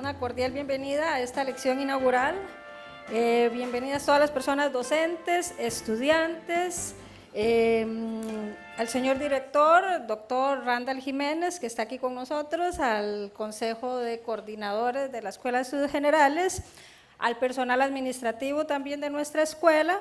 una cordial bienvenida a esta lección inaugural. Bienvenidas todas las personas docentes, estudiantes, al señor director, doctor Randall Jiménez, que está aquí con nosotros, al Consejo de Coordinadores de la Escuela de Estudios Generales, al personal administrativo también de nuestra escuela.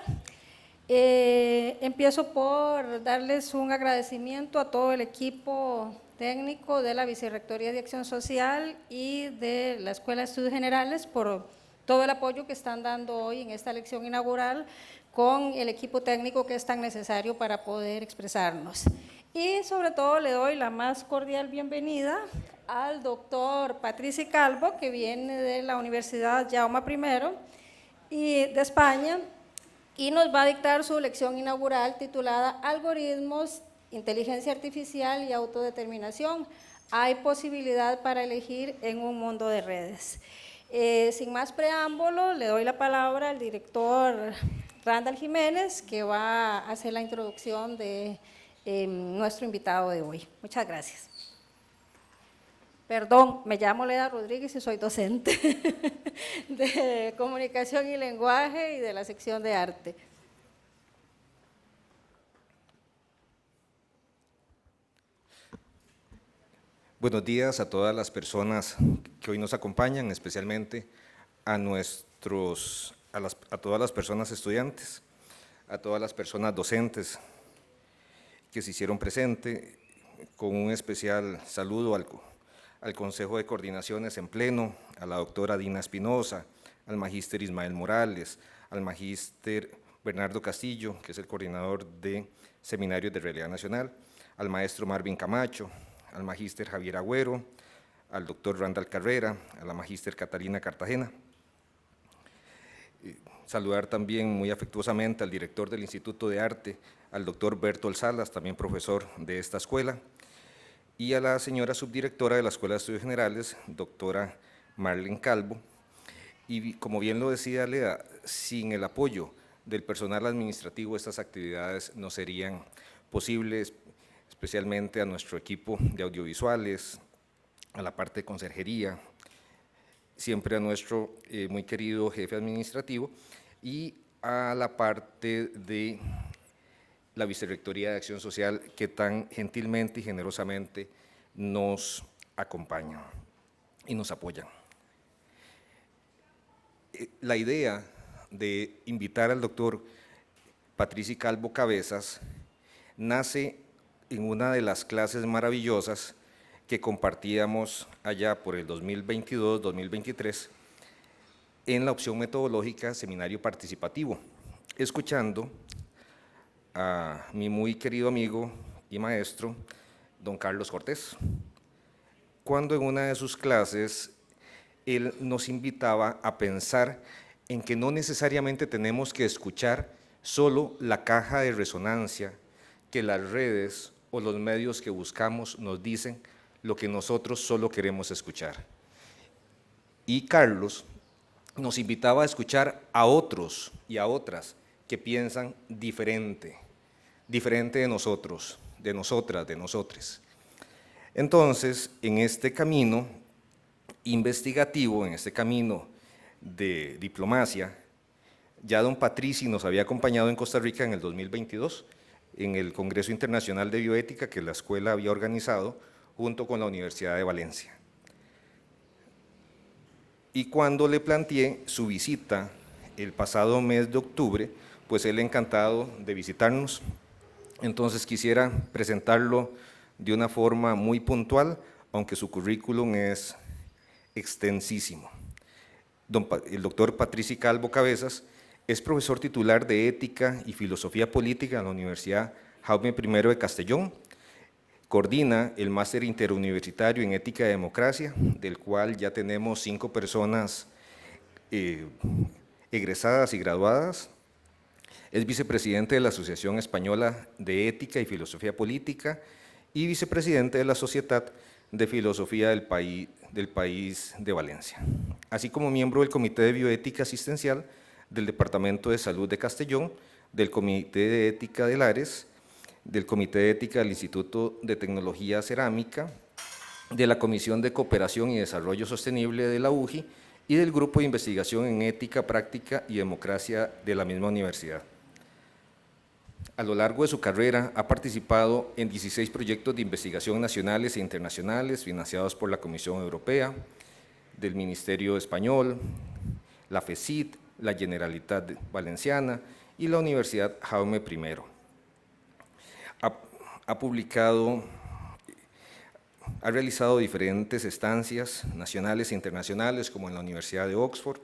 Empiezo por darles un agradecimiento a todo el equipo técnico de la Vicerrectoría de Acción Social y de la Escuela de Estudios Generales por todo el apoyo que están dando hoy en esta lección inaugural con el equipo técnico que es tan necesario para poder expresarnos. Y sobre todo le doy la más cordial bienvenida al doctor Patrici Calvo, que viene de la Universidad Jaume I y de España, y nos va a dictar su lección inaugural titulada Algoritmos, Inteligencia Artificial y Autodeterminación. Hay posibilidad para elegir en un mundo de redes. Sin más preámbulo, le doy la palabra al director Randall Jiménez, que va a hacer la introducción de nuestro invitado de hoy. Muchas gracias. Perdón, me llamo Leda Rodríguez y soy docente de Comunicación y Lenguaje y de la sección de Arte. Buenos días a todas las personas que hoy nos acompañan, especialmente a todas las personas estudiantes, a todas las personas docentes que se hicieron presente, con un especial saludo al Consejo de Coordinaciones en pleno, a la doctora Dina Espinosa, al magíster Ismael Morales, al magíster Bernardo Castillo, que es el coordinador de Seminarios de Realidad Nacional, al maestro Marvin Camacho, al magíster Javier Agüero, al doctor Randall Carrera, a la magíster Catalina Cartagena. Saludar también muy afectuosamente al director del Instituto de Arte, al doctor Bertolt Salas, también profesor de esta escuela, y a la señora subdirectora de la Escuela de Estudios Generales, doctora Marlene Calvo. Y como bien lo decía Leda, sin el apoyo del personal administrativo estas actividades no serían posibles, especialmente a nuestro equipo de audiovisuales, a la parte de conserjería, siempre a nuestro muy querido jefe administrativo y a la parte de la Vicerrectoría de Acción Social que tan gentilmente y generosamente nos acompañan y nos apoyan. La idea de invitar al doctor Patrici Calvo Cabezas nace en una de las clases maravillosas que compartíamos allá por el 2022-2023 en la opción metodológica Seminario Participativo, escuchando a mi muy querido amigo y maestro, don Carlos Cortés, cuando en una de sus clases él nos invitaba a pensar en que no necesariamente tenemos que escuchar solo la caja de resonancia que las redes o los medios que buscamos nos dicen lo que nosotros solo queremos escuchar. Y Carlos nos invitaba a escuchar a otros y a otras que piensan diferente de nosotros, de nosotras, de nosotres. Entonces, en este camino investigativo, en este camino de diplomacia, ya don Patrici nos había acompañado en Costa Rica en el 2022, en el Congreso Internacional de Bioética que la escuela había organizado junto con la Universidad de Valencia. Y cuando le planteé su visita el pasado mes de octubre, pues él encantado de visitarnos. Entonces quisiera presentarlo de una forma muy puntual, aunque su currículum es extensísimo. El doctor Patrici Calvo Cabezas es profesor titular de Ética y Filosofía Política en la Universidad Jaume I de Castellón. Coordina el máster interuniversitario en Ética y Democracia, del cual ya tenemos 5 personas egresadas y graduadas. Es vicepresidente de la Asociación Española de Ética y Filosofía Política y vicepresidente de la Sociedad de Filosofía del país de Valencia, así como miembro del Comité de Bioética Asistencial del Departamento de Salud de Castellón, del Comité de Ética de Lares, del Comité de Ética del Instituto de Tecnología Cerámica de la Comisión de Cooperación y Desarrollo Sostenible de la UJI y del Grupo de Investigación en Ética, Práctica y Democracia de la misma universidad. A lo largo de su carrera ha participado en 16 proyectos de investigación nacionales e internacionales financiados por la Comisión Europea, del Ministerio Español, la FECIT, la Generalitat Valenciana y la Universidad Jaume I. Ha realizado diferentes estancias nacionales e internacionales, como en la Universidad de Oxford,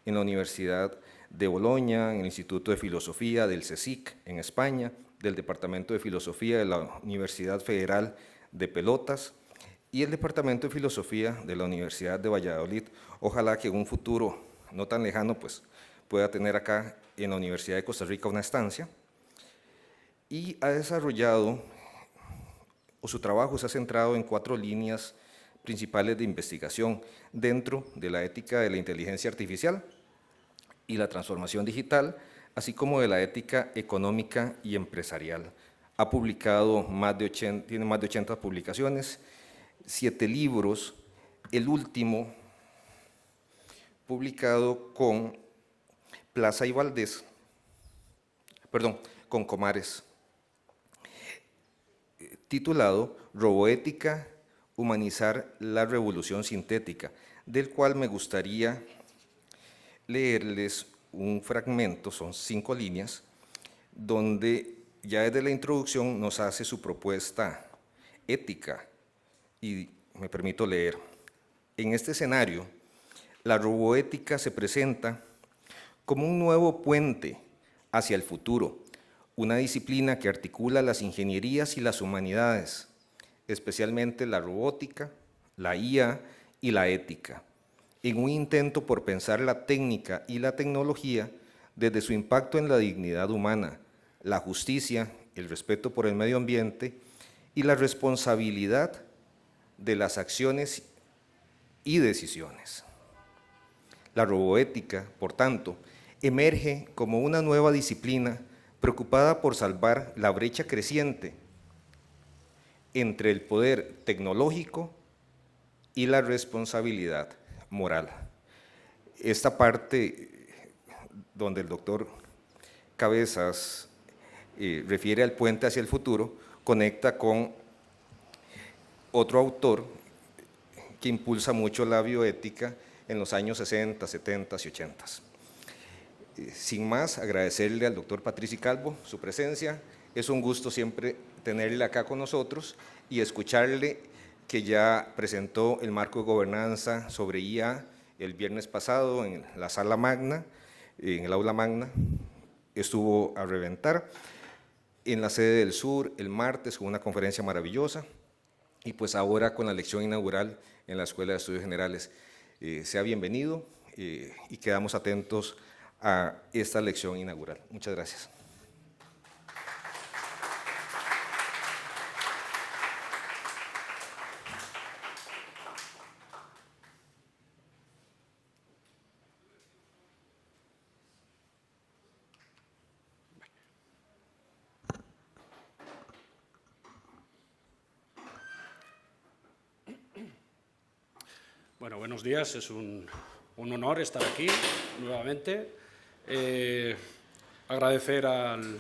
en la Universidad de Bolonia, en el Instituto de Filosofía del CSIC en España, del Departamento de Filosofía de la Universidad Federal de Pelotas y el Departamento de Filosofía de la Universidad de Valladolid. Ojalá que en un futuro no tan lejano pues, pueda tener acá en la Universidad de Costa Rica una estancia. Y ha desarrollado, o su trabajo se ha centrado en 4 líneas principales de investigación dentro de la ética de la inteligencia artificial y la transformación digital, así como de la ética económica y empresarial. Ha publicado tiene más de 80 publicaciones, 7 libros, el último publicado con Plaza y Valdés, con Comares, titulado Roboética, humanizar la revolución sintética, del cual me gustaría leerles un fragmento, son 5 líneas, donde ya desde la introducción nos hace su propuesta ética, y me permito leer. En este escenario, la roboética se presenta como un nuevo puente hacia el futuro, una disciplina que articula las ingenierías y las humanidades, especialmente la robótica, la IA y la ética, en un intento por pensar la técnica y la tecnología desde su impacto en la dignidad humana, la justicia, el respeto por el medio ambiente y la responsabilidad de las acciones y decisiones. La roboética, por tanto, emerge como una nueva disciplina preocupada por salvar la brecha creciente entre el poder tecnológico y la responsabilidad moral. Esta parte donde el doctor Cabezas refiere al puente hacia el futuro, conecta con otro autor que impulsa mucho la bioética en los años 60, 70 y 80. Sin más, agradecerle al doctor Patrici Calvo su presencia. Es un gusto siempre tenerle acá con nosotros y escucharle, que ya presentó el marco de gobernanza sobre IA el viernes pasado en la sala magna, en el aula magna. Estuvo a reventar en la sede del sur el martes con una conferencia maravillosa, y pues ahora con la lección inaugural en la Escuela de Estudios Generales. Sea bienvenido y quedamos atentos a esta lección inaugural. Muchas gracias. Bueno, buenos días, es un honor estar aquí nuevamente. Agradecer al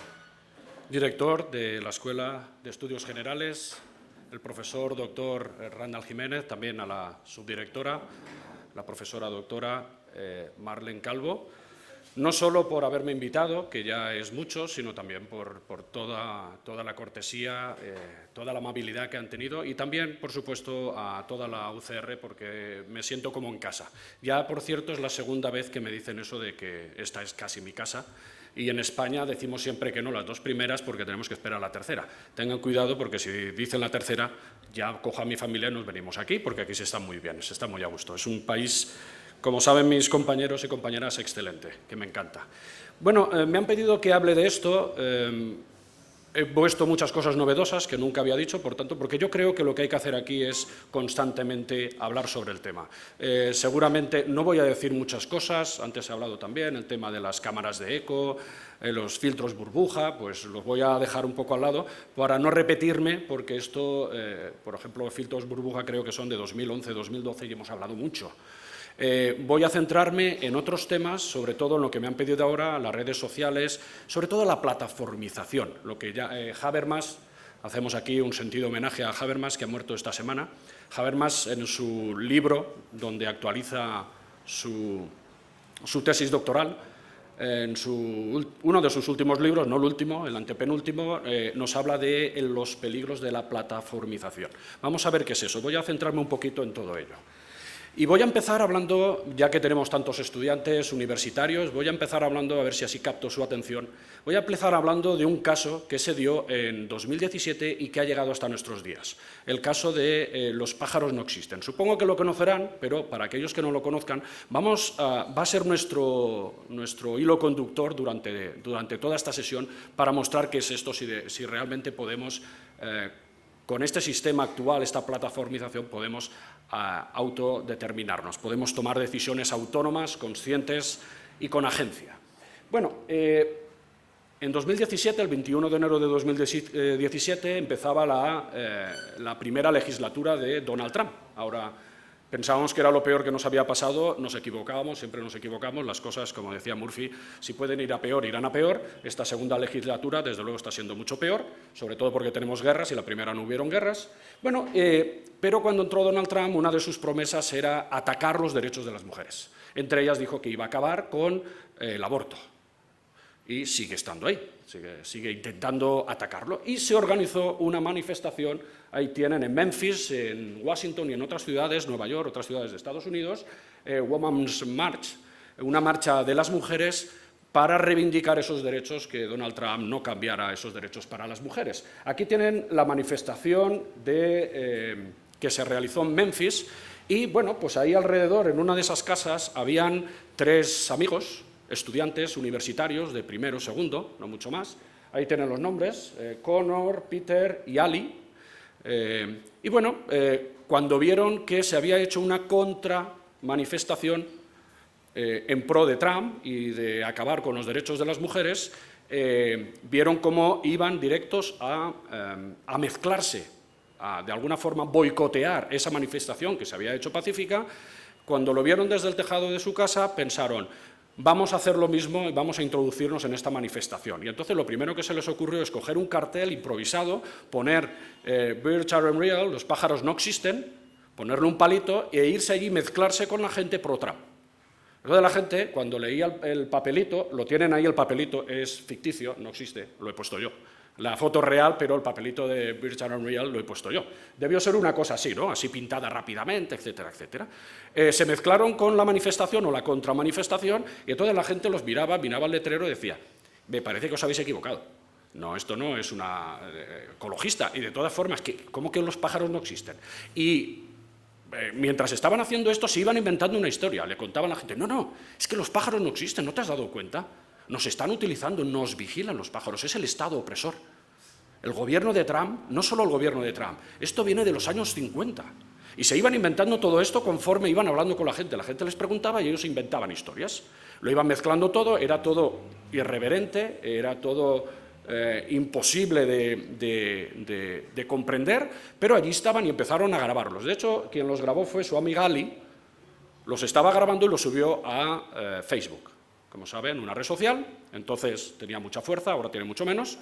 director de la Escuela de Estudios Generales, el profesor doctor Randall Jiménez, también a la subdirectora, la profesora doctora Marlene Calvo, no solo por haberme invitado, que ya es mucho, sino también por toda la cortesía, toda la amabilidad que han tenido, y también, por supuesto, a toda la UCR, porque me siento como en casa. Ya, por cierto, es la segunda vez que me dicen eso de que esta es casi mi casa, y en España decimos siempre que no las 2 primeras porque tenemos que esperar a la tercera. Tengan cuidado, porque si dicen la tercera, ya cojo a mi familia y nos venimos aquí, porque aquí se está muy bien, se está muy a gusto. Es un país, como saben mis compañeros y compañeras, excelente, que me encanta. Bueno, me han pedido que hable de esto. he puesto muchas cosas novedosas que nunca había dicho, por tanto, porque yo creo que lo que hay que hacer aquí es constantemente hablar sobre el tema. Seguramente no voy a decir muchas cosas, antes he hablado también, el tema de las cámaras de eco, los filtros burbuja, pues los voy a dejar un poco al lado para no repetirme, porque esto, por ejemplo, filtros burbuja creo que son de 2011, 2012 y hemos hablado mucho. Voy a centrarme en otros temas, sobre todo en lo que me han pedido ahora, las redes sociales, sobre todo la plataformización, lo que ya Habermas, hacemos aquí un sentido homenaje a Habermas, que ha muerto esta semana. Habermas, en su libro, donde actualiza su tesis doctoral, en uno de sus últimos libros, no el último, el antepenúltimo, nos habla de los peligros de la plataformización. Vamos a ver qué es eso. Voy a centrarme un poquito en todo ello. Y voy a empezar hablando, ya que tenemos tantos estudiantes universitarios, voy a empezar hablando, a ver si así capto su atención, voy a empezar hablando de un caso que se dio en 2017 y que ha llegado hasta nuestros días. El caso de los pájaros no existen. Supongo que lo conocerán, pero para aquellos que no lo conozcan, va a ser nuestro hilo conductor durante toda esta sesión para mostrar qué es esto, si realmente podemos, con este sistema actual, esta plataformización, podemos autodeterminarnos, podemos tomar decisiones autónomas, conscientes y con agencia. Bueno, en 2017, el 21 de enero de 2017, empezaba la primera legislatura de Donald Trump. Ahora, pensábamos que era lo peor que nos había pasado, nos equivocábamos, siempre nos equivocamos, las cosas, como decía Murphy, si pueden ir a peor, irán a peor. Esta segunda legislatura, desde luego, está siendo mucho peor, sobre todo porque tenemos guerras y la primera no hubieron guerras. Bueno, pero cuando entró Donald Trump, una de sus promesas era atacar los derechos de las mujeres. Entre ellas dijo que iba a acabar con el aborto. Y sigue estando ahí, sigue intentando atacarlo. Y se organizó una manifestación, ahí tienen, en Memphis, en Washington y en otras ciudades, Nueva York, otras ciudades de Estados Unidos, Women's March, una marcha de las mujeres para reivindicar esos derechos, que Donald Trump no cambiara esos derechos para las mujeres. Aquí tienen la manifestación que se realizó en Memphis y, bueno, pues ahí alrededor, en una de esas casas, habían 3 amigos, estudiantes universitarios de primero, segundo, no mucho más. Ahí tienen los nombres, Connor, Peter y Ali. Y bueno, cuando vieron que se había hecho una contramanifestación en pro de Trump y de acabar con los derechos de las mujeres, vieron cómo iban directos a mezclarse, a de alguna forma boicotear esa manifestación que se había hecho pacífica. Cuando lo vieron desde el tejado de su casa, pensaron: vamos a hacer lo mismo y vamos a introducirnos en esta manifestación. Y entonces lo primero que se les ocurrió es coger un cartel improvisado, poner Birds are unreal, los pájaros no existen, ponerle un palito e irse allí y mezclarse con la gente pro-Trump. Entonces la gente, cuando leía el papelito, lo tienen ahí, el papelito es ficticio, no existe, lo he puesto yo. La foto es real, pero el papelito de Birds are unreal lo he puesto yo. Debió ser una cosa así, ¿no? Así pintada rápidamente, etcétera, etcétera. Se mezclaron con la manifestación o la contramanifestación y entonces la gente los miraba el letrero y decía: me parece que os habéis equivocado. No, esto no es una ecologista. Y de todas formas, ¿cómo que los pájaros no existen? Y mientras estaban haciendo esto, se iban inventando una historia. Le contaban a la gente: no, es que los pájaros no existen, ¿no te has dado cuenta? Nos están utilizando, nos vigilan los pájaros, es el Estado opresor. El gobierno de Trump, no solo el gobierno de Trump, esto viene de los años 50. Y se iban inventando todo esto conforme iban hablando con la gente les preguntaba y ellos inventaban historias. Lo iban mezclando todo, era todo irreverente, era todo imposible de comprender, pero allí estaban y empezaron a grabarlos. De hecho, quien los grabó fue su amiga Ali, los estaba grabando y los subió a Facebook. Como saben, una red social, entonces tenía mucha fuerza, ahora tiene mucho menos.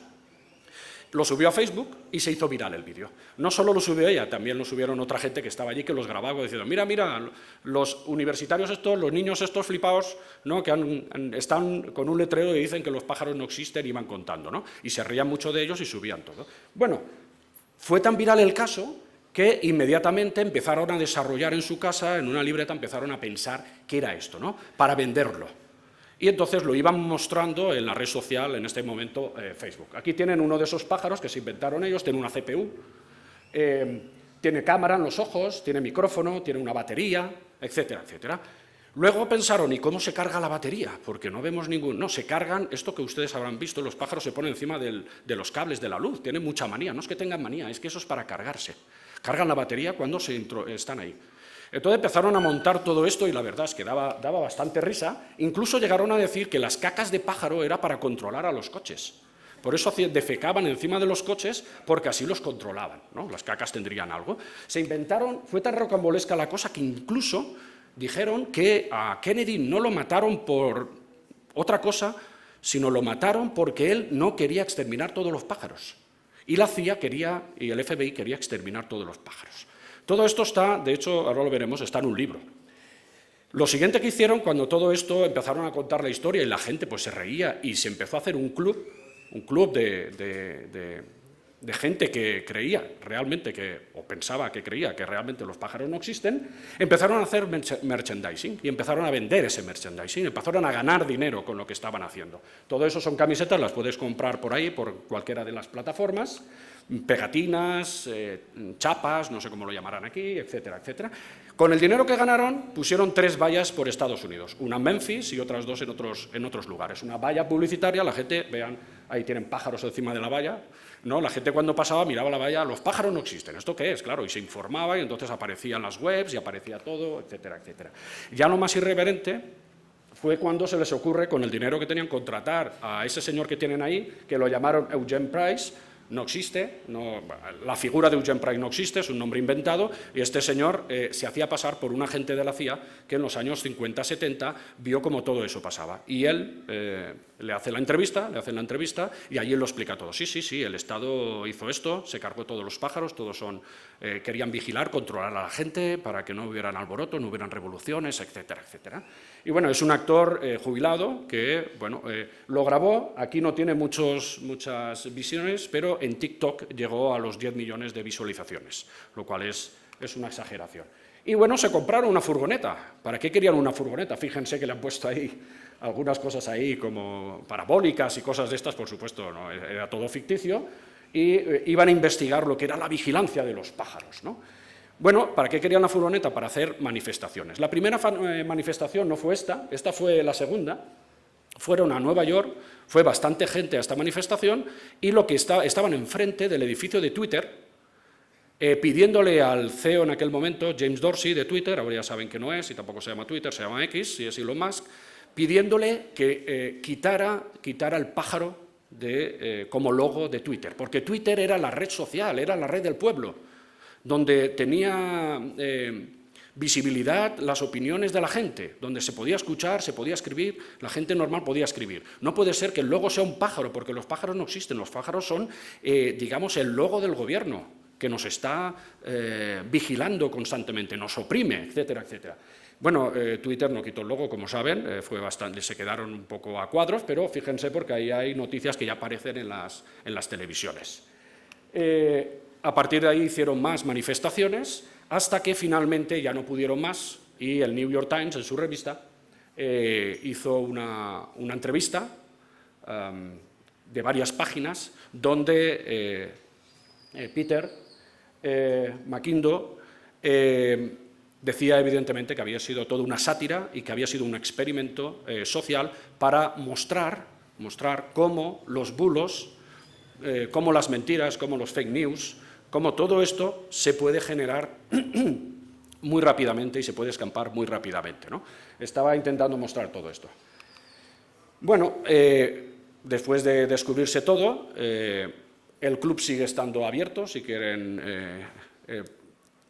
Lo subió a Facebook y se hizo viral el vídeo. No solo lo subió ella, también lo subieron otra gente que estaba allí que los grababa diciendo: mira, los universitarios estos, los niños estos flipados, ¿no? Que están con un letrero y dicen que los pájaros no existen y van contando, ¿no? Y se reían mucho de ellos y subían todo. Bueno, fue tan viral el caso que inmediatamente empezaron a desarrollar en su casa, en una libreta, empezaron a pensar qué era esto, ¿no? Para venderlo. Y entonces lo iban mostrando en la red social, en este momento Facebook. Aquí tienen uno de esos pájaros que se inventaron ellos, tiene una CPU, tiene cámara en los ojos, tiene micrófono, tiene una batería, etcétera, etcétera. Luego pensaron, ¿y cómo se carga la batería? Porque no vemos ningún... No, se cargan, esto que ustedes habrán visto, los pájaros se ponen encima de los cables de la luz, tienen mucha manía, no es que tengan manía, es que eso es para cargarse. Cargan la batería cuando están ahí. Entonces empezaron a montar todo esto y la verdad es que daba bastante risa, incluso llegaron a decir que las cacas de pájaro era para controlar a los coches. Por eso defecaban encima de los coches, porque así los controlaban, ¿no? Las cacas tendrían algo. Se inventaron, fue tan rocambolesca la cosa que incluso dijeron que a Kennedy no lo mataron por otra cosa, sino lo mataron porque él no quería exterminar todos los pájaros. Y la CIA quería, y el FBI quería exterminar todos los pájaros. Todo esto está, de hecho, ahora lo veremos, está en un libro. Lo siguiente que hicieron, cuando todo esto empezaron a contar la historia y la gente pues se reía y se empezó a hacer un club de gente que creía realmente o pensaba que creía que realmente los pájaros no existen, empezaron a hacer merchandising y empezaron a vender ese merchandising, empezaron a ganar dinero con lo que estaban haciendo. Todo eso son camisetas, las puedes comprar por ahí, por cualquiera de las plataformas, pegatinas, chapas, no sé cómo lo llamarán aquí, etcétera, etcétera. Con el dinero que ganaron, pusieron 3 vallas por Estados Unidos, una en Memphis y otras 2 en otros lugares. Una valla publicitaria, la gente, vean, ahí tienen pájaros encima de la valla, ¿no? La gente cuando pasaba miraba la valla, los pájaros no existen, ¿esto qué es? Claro, y se informaba y entonces aparecían las webs y aparecía todo, etcétera, etcétera. Ya lo más irreverente fue cuando se les ocurre, con el dinero que tenían, contratar a ese señor que tienen ahí, que lo llamaron Eugene Price. No existe, la figura de Eugene Price no existe, es un nombre inventado, y este señor se hacía pasar por un agente de la CIA que en los años 50-70 vio cómo todo eso pasaba. Y él le hacen la entrevista, y allí él lo explica todo. Sí, el Estado hizo esto, se cargó todos los pájaros, todos querían vigilar, controlar a la gente para que no hubieran alboroto, no hubieran revoluciones, etcétera, etcétera. Y bueno, es un actor jubilado que, bueno, lo grabó, aquí no tiene muchas visiones, pero en TikTok llegó a los 10 millones de visualizaciones, lo cual es una exageración. Y bueno, se compraron una furgoneta. ¿Para qué querían una furgoneta? Fíjense que le han puesto ahí algunas cosas ahí como parabólicas y cosas de estas, por supuesto, no, era todo ficticio, y iban a investigar lo que era la vigilancia de los pájaros, ¿no? Bueno, ¿para qué querían la furgoneta? Para hacer manifestaciones. La primera manifestación no fue esta fue la segunda. Fueron a Nueva York, fue bastante gente a esta manifestación y lo que estaban enfrente del edificio de Twitter, pidiéndole al CEO en aquel momento, James Dorsey de Twitter, ahora ya saben que no es, y tampoco se llama Twitter, se llama X, y es Elon Musk, pidiéndole que quitara el pájaro como logo de Twitter, porque Twitter era la red social, era la red del pueblo, donde tenía visibilidad las opiniones de la gente, donde se podía escuchar, se podía escribir, la gente normal podía escribir. No puede ser que el logo sea un pájaro, porque los pájaros no existen, los pájaros son, digamos, el logo del gobierno, que nos está vigilando constantemente, nos oprime, etcétera, etcétera. Bueno, Twitter no quitó el logo, como saben, se quedaron un poco a cuadros, pero fíjense porque ahí hay noticias que ya aparecen en las televisiones. A partir de ahí hicieron más manifestaciones hasta que finalmente ya no pudieron más y el New York Times, en su revista, hizo una entrevista de varias páginas donde Peter McIndoe decía evidentemente que había sido toda una sátira y que había sido un experimento social para mostrar cómo los bulos, cómo las mentiras, cómo los fake news, cómo todo esto se puede generar muy rápidamente y se puede escampar muy rápidamente, ¿no? Estaba intentando mostrar todo esto. Bueno, después de descubrirse todo, el club sigue estando abierto, si quieren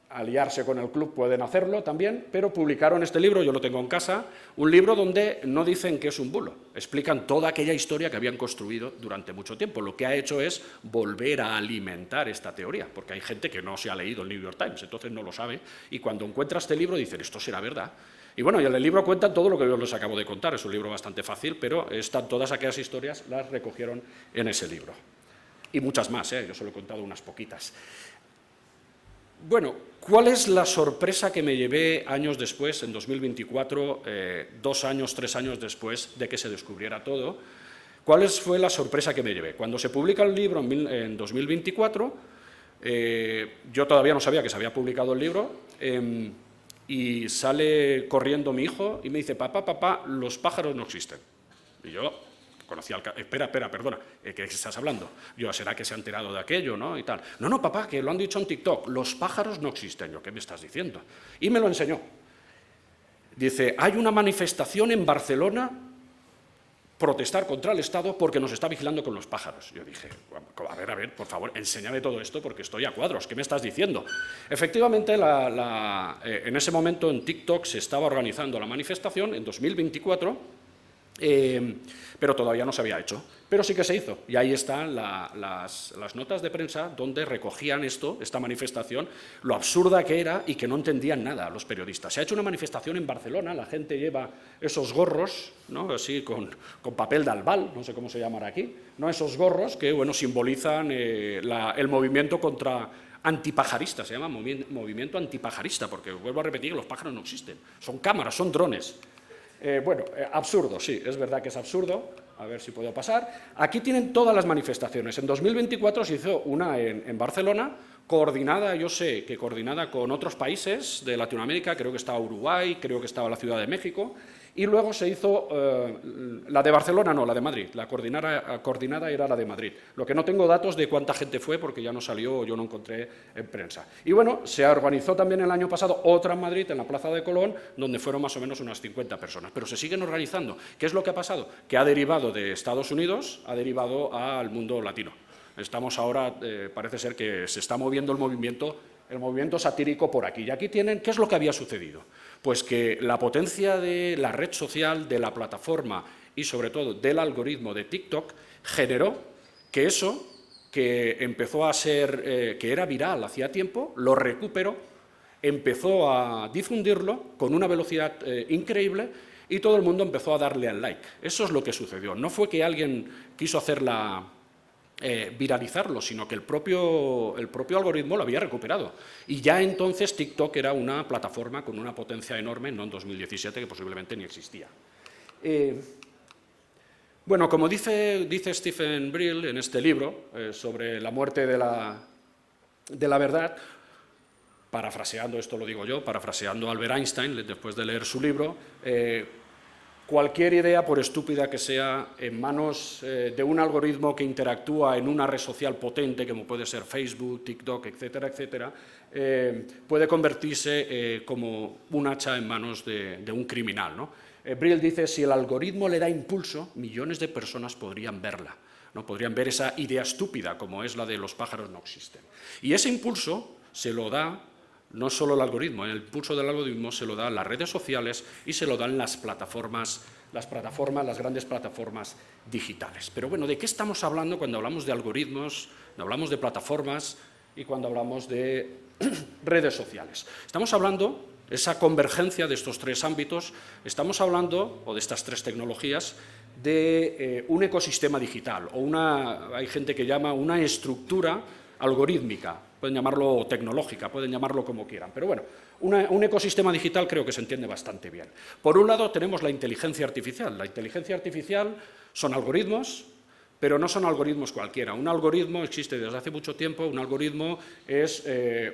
aliarse con el club pueden hacerlo también, pero publicaron este libro, yo lo tengo en casa, un libro donde no dicen que es un bulo, explican toda aquella historia que habían construido durante mucho tiempo. Lo que ha hecho es volver a alimentar esta teoría, porque hay gente que no se ha leído el New York Times, entonces no lo sabe, y cuando encuentra este libro dicen, esto será verdad. Y bueno, y en el libro cuentan todo lo que yo les acabo de contar, es un libro bastante fácil, pero están todas aquellas historias, las recogieron en ese libro. Y muchas más, yo solo he contado unas poquitas. Bueno, ¿cuál es la sorpresa que me llevé años después, en 2024, 2 años, 3 años después de que se descubriera todo? ¿Cuál fue la sorpresa que me llevé? Cuando se publica el libro en 2024, yo todavía no sabía que se había publicado el libro, y sale corriendo mi hijo y me dice, papá, los pájaros no existen. Y yo conocía al... Espera, perdona, ¿qué estás hablando? Yo, ¿será que se ha enterado de aquello, no? Y tal. No, papá, que lo han dicho en TikTok, los pájaros no existen. Yo, ¿qué me estás diciendo? Y me lo enseñó. Dice, hay una manifestación en Barcelona protestar contra el Estado porque nos está vigilando con los pájaros. Yo dije, a ver, por favor, enséñame todo esto porque estoy a cuadros, ¿qué me estás diciendo? Efectivamente, en ese momento en TikTok se estaba organizando la manifestación en 2024, pero todavía no se había hecho. Pero sí que se hizo, y ahí están las notas de prensa donde recogían esta manifestación, lo absurda que era y que no entendían nada los periodistas. Se ha hecho una manifestación en Barcelona, la gente lleva esos gorros, ¿no? Así con papel de albal, no sé cómo se llamará aquí, ¿no? Esos gorros que bueno, simbolizan el movimiento contra antipajarista, se llama movimiento antipajarista, porque vuelvo a repetir que los pájaros no existen, son cámaras, son drones. Absurdo, sí, es verdad que es absurdo. A ver si puedo pasar. Aquí tienen todas las manifestaciones. En 2024 se hizo una en Barcelona, coordinada, yo sé que coordinada con otros países de Latinoamérica, creo que estaba Uruguay, creo que estaba la Ciudad de México, y luego se hizo la de Barcelona, no, la de Madrid, la coordinada era la de Madrid. Lo que no tengo datos de cuánta gente fue porque ya no salió, yo no encontré en prensa. Y bueno, se organizó también el año pasado otra en Madrid, en la Plaza de Colón, donde fueron más o menos unas 50 personas. Pero se siguen organizando. ¿Qué es lo que ha pasado? Que ha derivado de Estados Unidos, ha derivado al mundo latino. Estamos ahora, parece ser que se está moviendo el movimiento satírico por aquí. Y aquí tienen, ¿qué es lo que había sucedido? Pues que la potencia de la red social, de la plataforma y sobre todo del algoritmo de TikTok generó que eso, que empezó a ser, que era viral hacía tiempo, lo recuperó, empezó a difundirlo con una velocidad increíble y todo el mundo empezó a darle al like. Eso es lo que sucedió. No fue que alguien quiso viralizarlo, sino que el propio algoritmo lo había recuperado. Y ya entonces TikTok era una plataforma con una potencia enorme, no en 2017, que posiblemente ni existía. Bueno, como dice Stephen Brill en este libro sobre la muerte de la verdad, parafraseando, esto lo digo yo, parafraseando a Albert Einstein, después de leer su libro, cualquier idea, por estúpida que sea, en manos de un algoritmo que interactúa en una red social potente, como puede ser Facebook, TikTok, etcétera, etcétera, puede convertirse como un hacha en manos de un criminal, ¿no? Brill dice, si el algoritmo le da impulso, millones de personas podrían verla, ¿no? Podrían ver esa idea estúpida, como es la de los pájaros no existen. Y ese impulso se lo da no solo el algoritmo, el impulso del algoritmo se lo dan las redes sociales y se lo dan las grandes plataformas digitales. Pero bueno, ¿de qué estamos hablando cuando hablamos de algoritmos, cuando hablamos de plataformas y cuando hablamos de redes sociales? Estamos hablando, esa convergencia de estos tres ámbitos, estamos hablando, o de estas tres tecnologías, de un ecosistema digital, o hay gente que llama una estructura algorítmica, pueden llamarlo tecnológica, pueden llamarlo como quieran, pero bueno, un ecosistema digital creo que se entiende bastante bien. Por un lado tenemos la inteligencia artificial. La inteligencia artificial son algoritmos, pero no son algoritmos cualquiera. Un algoritmo existe desde hace mucho tiempo, un algoritmo es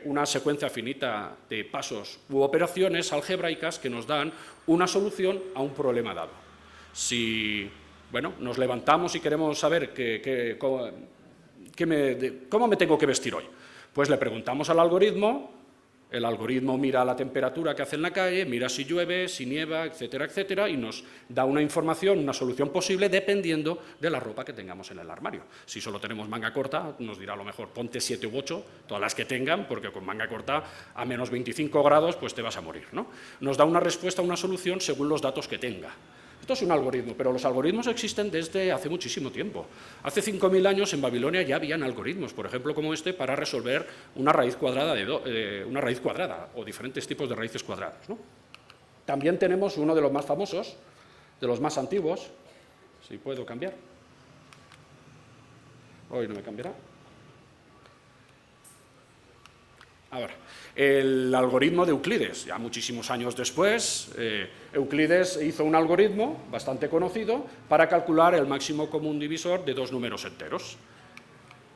una secuencia finita de pasos u operaciones algebraicas que nos dan una solución a un problema dado. Si nos levantamos y queremos saber cómo me tengo que vestir hoy, pues le preguntamos al algoritmo, el algoritmo mira la temperatura que hace en la calle, mira si llueve, si nieva, etcétera, etcétera, y nos da una información, una solución posible dependiendo de la ropa que tengamos en el armario. Si solo tenemos manga corta, nos dirá a lo mejor ponte 7 u 8, todas las que tengan, porque con manga corta a menos 25 grados pues te vas a morir, ¿no? Nos da una respuesta, una solución según los datos que tenga. Esto es un algoritmo, pero los algoritmos existen desde hace muchísimo tiempo. Hace 5.000 años en Babilonia ya habían algoritmos, por ejemplo, como este, para resolver una raíz cuadrada, o diferentes tipos de raíces cuadradas, ¿no? También tenemos uno de los más famosos, de los más antiguos, si puedo cambiar. Hoy no me cambiará. Ahora, el algoritmo de Euclides. Ya muchísimos años después, Euclides hizo un algoritmo bastante conocido para calcular el máximo común divisor de dos números enteros.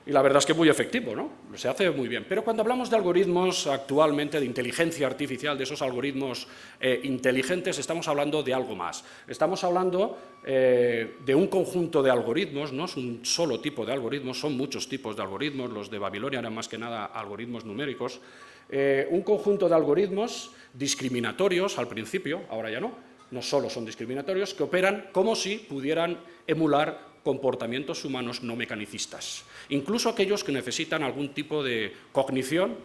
Y la verdad es que muy efectivo, ¿no? Se hace muy bien. Pero cuando hablamos de algoritmos actualmente, de inteligencia artificial, de esos algoritmos inteligentes, estamos hablando de algo más. Estamos hablando de un conjunto de algoritmos, no es un solo tipo de algoritmos, son muchos tipos de algoritmos, los de Babilonia eran más que nada algoritmos numéricos, un conjunto de algoritmos discriminatorios al principio, ahora ya no solo son discriminatorios, que operan como si pudieran emular comportamientos humanos no mecanicistas, incluso aquellos que necesitan algún tipo de cognición,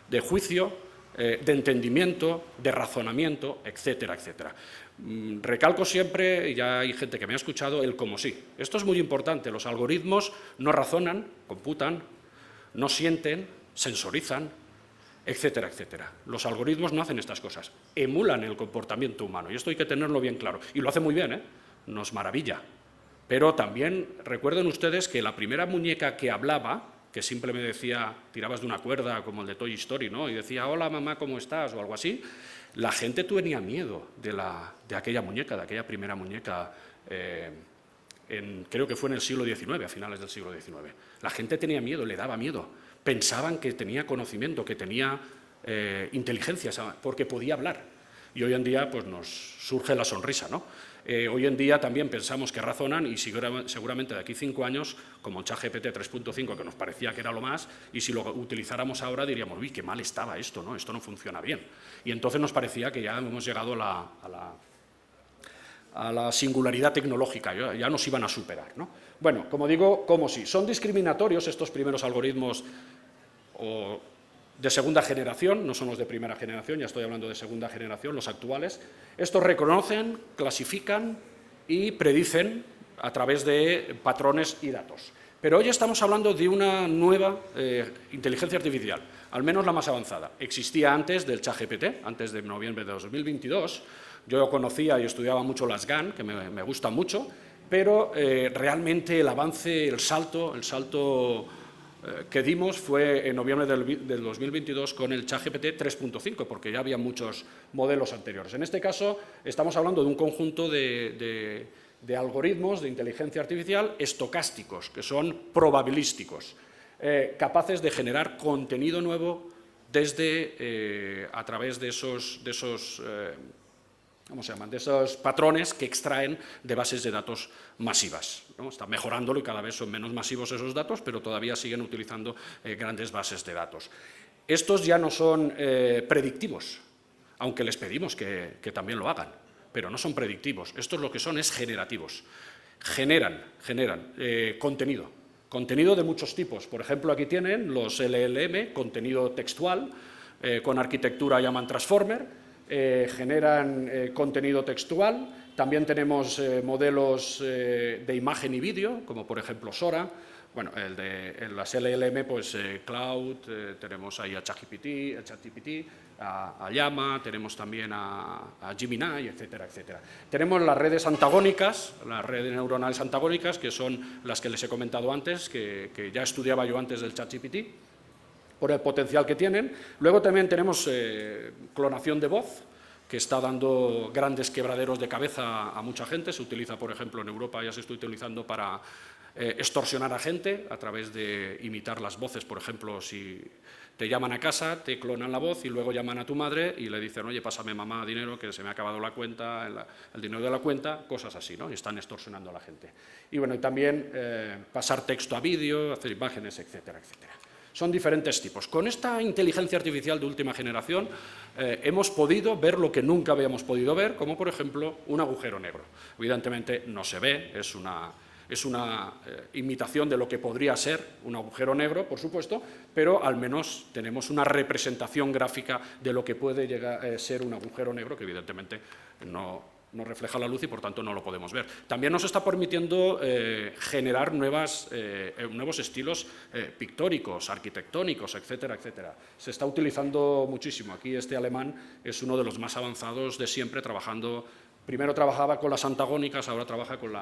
de juicio, de entendimiento, de razonamiento, etcétera, etcétera. Recalco siempre, y ya hay gente que me ha escuchado, el como sí. Esto es muy importante, los algoritmos no razonan, computan, no sienten, sensorizan, etcétera, etcétera. Los algoritmos no hacen estas cosas, emulan el comportamiento humano, y esto hay que tenerlo bien claro. Y lo hace muy bien, ¿eh? Nos maravilla. Pero también recuerden ustedes que la primera muñeca que hablaba, que siempre me decía, tirabas de una cuerda como el de Toy Story, ¿no? Y decía, hola mamá, ¿cómo estás? O algo así, la gente tenía miedo de aquella muñeca, de aquella primera muñeca, creo que fue en el siglo XIX, a finales del siglo XIX. La gente tenía miedo, le daba miedo. Pensaban que tenía conocimiento, que tenía inteligencia, porque podía hablar. Y hoy en día pues, nos surge la sonrisa, ¿no? Hoy en día también pensamos que razonan y seguramente de aquí 5 años, como el ChatGPT 3.5, que nos parecía que era lo más, y si lo utilizáramos ahora diríamos, uy, qué mal estaba esto, ¿no? Esto no funciona bien. Y entonces nos parecía que ya hemos llegado a la singularidad tecnológica, ya nos iban a superar, ¿no? Bueno, como digo, como si son discriminatorios estos primeros algoritmos de segunda generación, no son los de primera generación, ya estoy hablando de segunda generación, los actuales. Estos reconocen, clasifican y predicen a través de patrones y datos. Pero hoy estamos hablando de una nueva inteligencia artificial, al menos la más avanzada. Existía antes del ChatGPT, antes de noviembre de 2022. Yo conocía y estudiaba mucho las GAN, que me gustan mucho, pero realmente el avance, el salto que dimos fue en noviembre del 2022 con el ChatGPT 3.5, porque ya había muchos modelos anteriores. En este caso, estamos hablando de un conjunto de algoritmos de inteligencia artificial estocásticos, que son probabilísticos, capaces de generar contenido nuevo a través de esos patrones que extraen de bases de datos masivas, ¿no? Están mejorándolo y cada vez son menos masivos esos datos, pero todavía siguen utilizando grandes bases de datos. Estos ya no son predictivos, aunque les pedimos que también lo hagan, pero no son predictivos. Estos lo que son es generativos. Generan contenido de muchos tipos. Por ejemplo, aquí tienen los LLM, contenido textual, con arquitectura llaman transformer, generan contenido textual. También tenemos modelos de imagen y vídeo, como por ejemplo Sora. Bueno, en las LLM, pues Cloud, tenemos ahí a ChatGPT, a Llama, tenemos también a Gemini, etcétera, etcétera. Tenemos las redes antagónicas, las redes neuronales antagónicas, que son las que les he comentado antes, que ya estudiaba yo antes del ChatGPT, por el potencial que tienen. Luego también tenemos clonación de voz, que está dando grandes quebraderos de cabeza a mucha gente. Se utiliza, por ejemplo, en Europa ya se está utilizando para extorsionar a gente a través de imitar las voces. Por ejemplo, si te llaman a casa, te clonan la voz y luego llaman a tu madre y le dicen, oye, pásame mamá dinero, que se me ha acabado la cuenta, el dinero de la cuenta, cosas así, ¿no? Y están extorsionando a la gente. Y bueno, y también pasar texto a vídeo, hacer imágenes, etcétera, etcétera. Son diferentes tipos. Con esta inteligencia artificial de última generación hemos podido ver lo que nunca habíamos podido ver, como por ejemplo un agujero negro. Evidentemente no se ve, es una imitación de lo que podría ser un agujero negro, por supuesto, pero al menos tenemos una representación gráfica de lo que puede llegar a ser un agujero negro, que evidentemente no refleja la luz y por tanto no lo podemos ver. También nos está permitiendo generar nuevos estilos pictóricos, arquitectónicos, etcétera, etcétera. Se está utilizando muchísimo. Aquí este alemán es uno de los más avanzados de siempre, primero trabajaba con las antagónicas, ahora trabaja con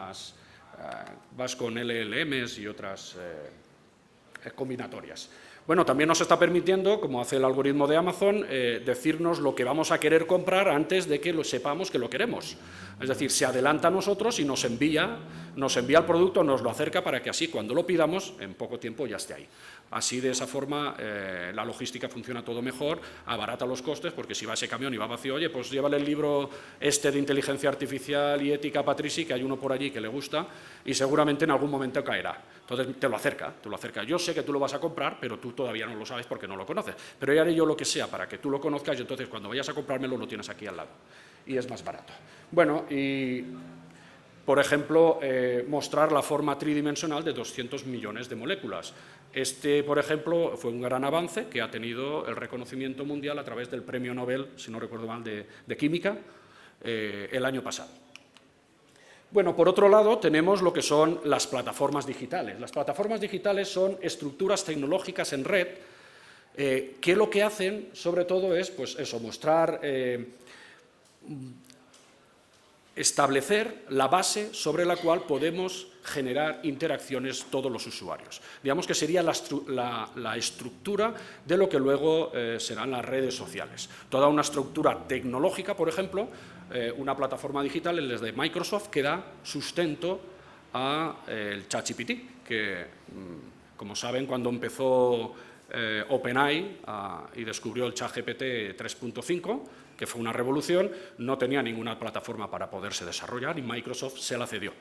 vas con LLMs y otras combinatorias. Bueno, también nos está permitiendo, como hace el algoritmo de Amazon, decirnos lo que vamos a querer comprar antes de que lo sepamos que lo queremos. Es decir, se adelanta a nosotros y nos envía el producto, nos lo acerca para que así, cuando lo pidamos, en poco tiempo ya esté ahí. Así, de esa forma, la logística funciona todo mejor, abarata los costes, porque si va ese camión y va vacío, oye, pues llévale el libro de inteligencia artificial y ética a Patrici, que hay uno por allí que le gusta, y seguramente en algún momento caerá. Entonces te lo acerca. Yo sé que tú lo vas a comprar, pero tú todavía no lo sabes porque no lo conoces. Pero ya haré yo lo que sea para que tú lo conozcas y entonces cuando vayas a comprármelo lo tienes aquí al lado. Y es más barato. Bueno, y por ejemplo, mostrar la forma tridimensional de 200 millones de moléculas. Por ejemplo, fue un gran avance que ha tenido el reconocimiento mundial a través del Premio Nobel, si no recuerdo mal, de Química, el año pasado. Bueno, por otro lado, tenemos lo que son las plataformas digitales. Las plataformas digitales son estructuras tecnológicas en red que lo que hacen, sobre todo, es pues eso, mostrar, establecer la base sobre la cual podemos generar interacciones todos los usuarios. Digamos que sería la estructura de lo que luego serán las redes sociales. Toda una estructura tecnológica, por ejemplo, una plataforma digital, el de Microsoft, que da sustento al ChatGPT, que, como saben, cuando empezó OpenAI y descubrió el ChatGPT 3.5, que fue una revolución, no tenía ninguna plataforma para poderse desarrollar y Microsoft se la cedió.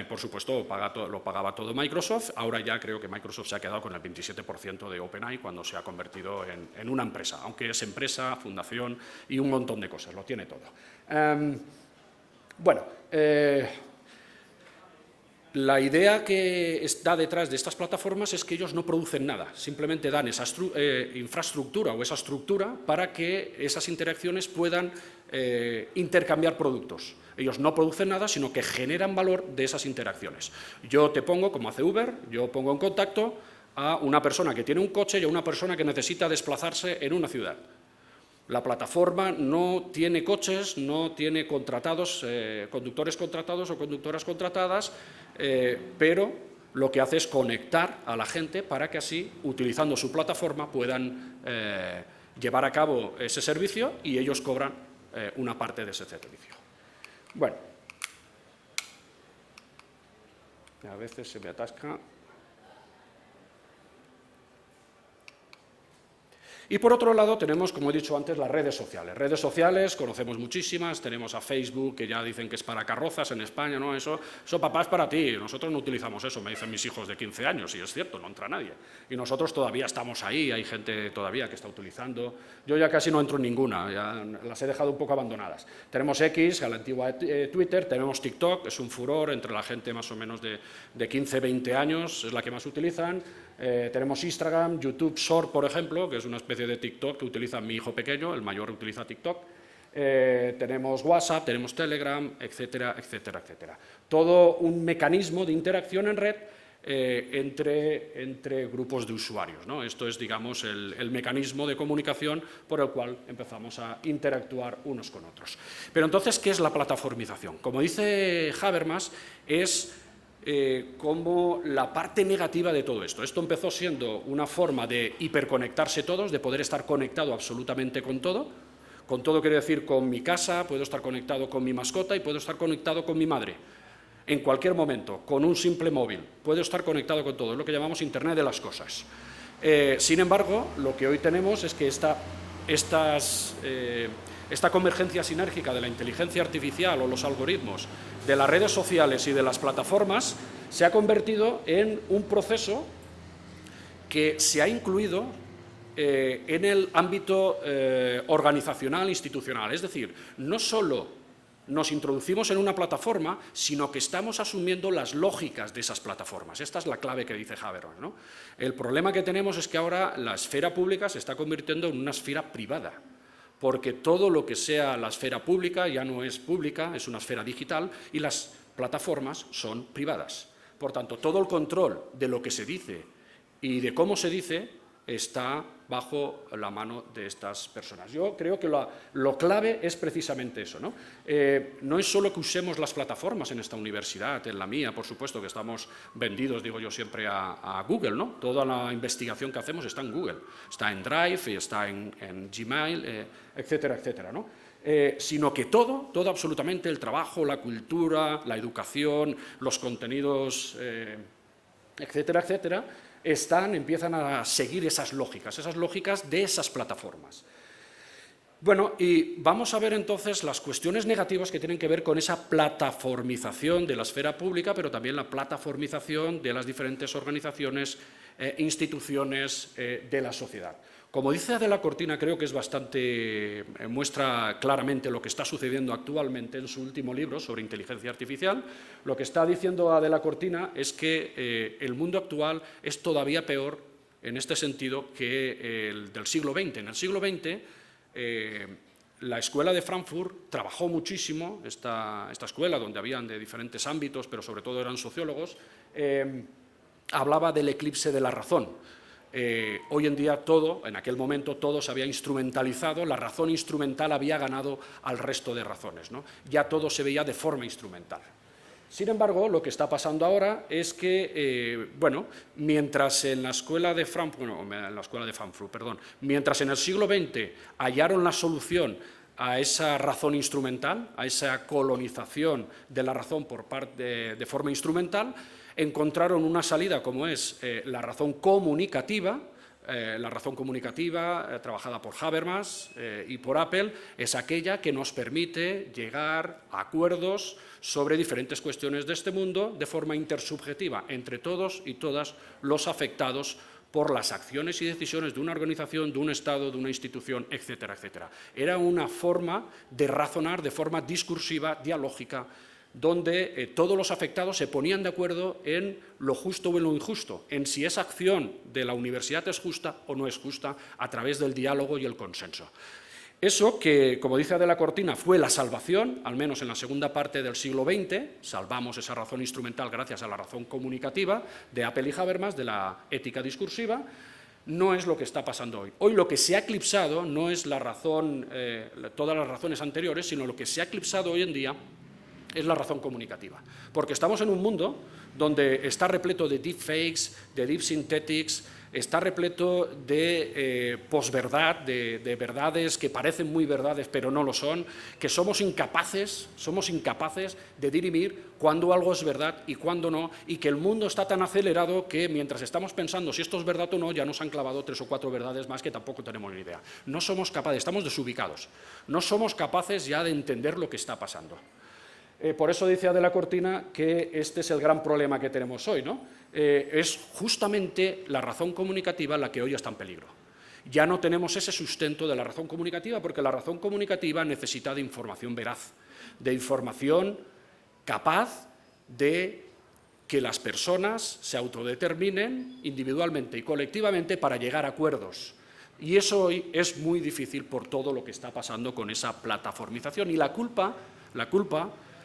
Por supuesto, lo pagaba todo Microsoft. Ahora ya creo que Microsoft se ha quedado con el 27% de OpenAI cuando se ha convertido en una empresa, aunque es empresa, fundación y un montón de cosas, lo tiene todo. La idea que está detrás de estas plataformas es que ellos no producen nada, simplemente dan esa infraestructura o esa estructura para que esas interacciones puedan intercambiar productos. Ellos no producen nada, sino que generan valor de esas interacciones. Yo te pongo, como hace Uber, yo pongo en contacto a una persona que tiene un coche y a una persona que necesita desplazarse en una ciudad. La plataforma no tiene coches, no tiene contratados, conductores contratados o conductoras contratadas, pero lo que hace es conectar a la gente para que así, utilizando su plataforma, puedan llevar a cabo ese servicio y ellos cobran una parte de ese servicio. Bueno, a veces se me atasca. Y por otro lado tenemos, como he dicho antes, las redes sociales. Redes sociales, conocemos muchísimas, tenemos a Facebook, que ya dicen que es para carrozas en España, ¿no? Eso papá es para ti, nosotros no utilizamos eso, me dicen mis hijos de 15 años, y es cierto, no entra nadie. Y nosotros todavía estamos ahí, hay gente todavía que está utilizando. Yo ya casi no entro en ninguna, ya las he dejado un poco abandonadas. Tenemos X, a la antigua Twitter, tenemos TikTok, es un furor entre la gente más o menos de 15, 20 años, es la que más utilizan. Tenemos Instagram, YouTube Short, por ejemplo, que es una especie de TikTok que utiliza mi hijo pequeño, el mayor utiliza TikTok. Tenemos WhatsApp, tenemos Telegram, etcétera, etcétera, etcétera. Todo un mecanismo de interacción en red entre grupos de usuarios, ¿no? Esto es, digamos, el mecanismo de comunicación por el cual empezamos a interactuar unos con otros. Pero entonces, ¿qué es la plataformización? Como dice Habermas, es como la parte negativa de todo esto. Esto empezó siendo una forma de hiperconectarse todos, de poder estar conectado absolutamente con todo. Con todo quiere decir con mi casa, puedo estar conectado con mi mascota y puedo estar conectado con mi madre. En cualquier momento, con un simple móvil, puedo estar conectado con todo. Es lo que llamamos Internet de las cosas. Sin embargo, lo que hoy tenemos es que esta convergencia sinérgica de la inteligencia artificial o los algoritmos, de las redes sociales y de las plataformas, se ha convertido en un proceso que se ha incluido en el ámbito organizacional, institucional. Es decir, no solo nos introducimos en una plataforma, sino que estamos asumiendo las lógicas de esas plataformas. Esta es la clave que dice Habermas, ¿no? El problema que tenemos es que ahora la esfera pública se está convirtiendo en una esfera privada, porque todo lo que sea la esfera pública ya no es pública, es una esfera digital, y las plataformas son privadas. Por tanto, todo el control de lo que se dice y de cómo se dice está bajo la mano de estas personas. Yo creo que lo clave es precisamente eso, ¿no? No es solo que usemos las plataformas en esta universidad, en la mía, por supuesto, que estamos vendidos, digo yo siempre, a Google, ¿no? Toda la investigación que hacemos está en Google, está en Drive, y está en Gmail, etcétera, etcétera, ¿no? Sino que todo absolutamente, el trabajo, la cultura, la educación, los contenidos, etcétera, etcétera, empiezan a seguir esas lógicas de esas plataformas. Bueno, y vamos a ver entonces las cuestiones negativas que tienen que ver con esa plataformización de la esfera pública, pero también la plataformización de las diferentes organizaciones, instituciones de la sociedad. Como dice Adela Cortina, creo que es bastante, muestra claramente lo que está sucediendo actualmente en su último libro sobre inteligencia artificial. Lo que está diciendo Adela Cortina es que el mundo actual es todavía peor en este sentido que el del siglo XX. En el siglo XX, la escuela de Frankfurt trabajó muchísimo, esta escuela donde habían de diferentes ámbitos, pero sobre todo eran sociólogos, hablaba del eclipse de la razón. Hoy en día en aquel momento todo se había instrumentalizado, la razón instrumental había ganado al resto de razones, ¿no? Ya todo se veía de forma instrumental. Sin embargo, lo que está pasando ahora es que, mientras en la escuela de Frankfurt, mientras en el siglo XX hallaron la solución a esa razón instrumental, a esa colonización de la razón por parte de forma instrumental, encontraron una salida como es la razón comunicativa. La razón comunicativa, trabajada por Habermas y por Apple, es aquella que nos permite llegar a acuerdos sobre diferentes cuestiones de este mundo de forma intersubjetiva entre todos y todas los afectados por las acciones y decisiones de una organización, de un Estado, de una institución, etcétera, etcétera. Era una forma de razonar de forma discursiva, dialógica, donde todos los afectados se ponían de acuerdo en lo justo o en lo injusto, en si esa acción de la universidad es justa o no es justa, a través del diálogo y el consenso. Eso que, como dice Adela Cortina, fue la salvación, al menos en la segunda parte del siglo XX, salvamos esa razón instrumental gracias a la razón comunicativa de Apple y Habermas, de la ética discursiva, no es lo que está pasando hoy. Hoy lo que se ha eclipsado no es la razón, todas las razones anteriores, sino lo que se ha eclipsado hoy en día es la razón comunicativa, porque estamos en un mundo donde está repleto de deepfakes, de deep synthetics, está repleto de posverdad, de verdades que parecen muy verdades pero no lo son, que somos incapaces de dirimir cuándo algo es verdad y cuándo no, y que el mundo está tan acelerado que mientras estamos pensando si esto es verdad o no, ya nos han clavado 3 o 4 verdades más que tampoco tenemos ni idea. No somos capaces, estamos desubicados, no somos capaces ya de entender lo que está pasando. Por eso dice Adela Cortina que este es el gran problema que tenemos hoy, ¿no? Es justamente la razón comunicativa la que hoy está en peligro. Ya no tenemos ese sustento de la razón comunicativa, porque la razón comunicativa necesita de información veraz, de información capaz de que las personas se autodeterminen individualmente y colectivamente para llegar a acuerdos. Y eso hoy es muy difícil por todo lo que está pasando con esa plataformización. Y la culpa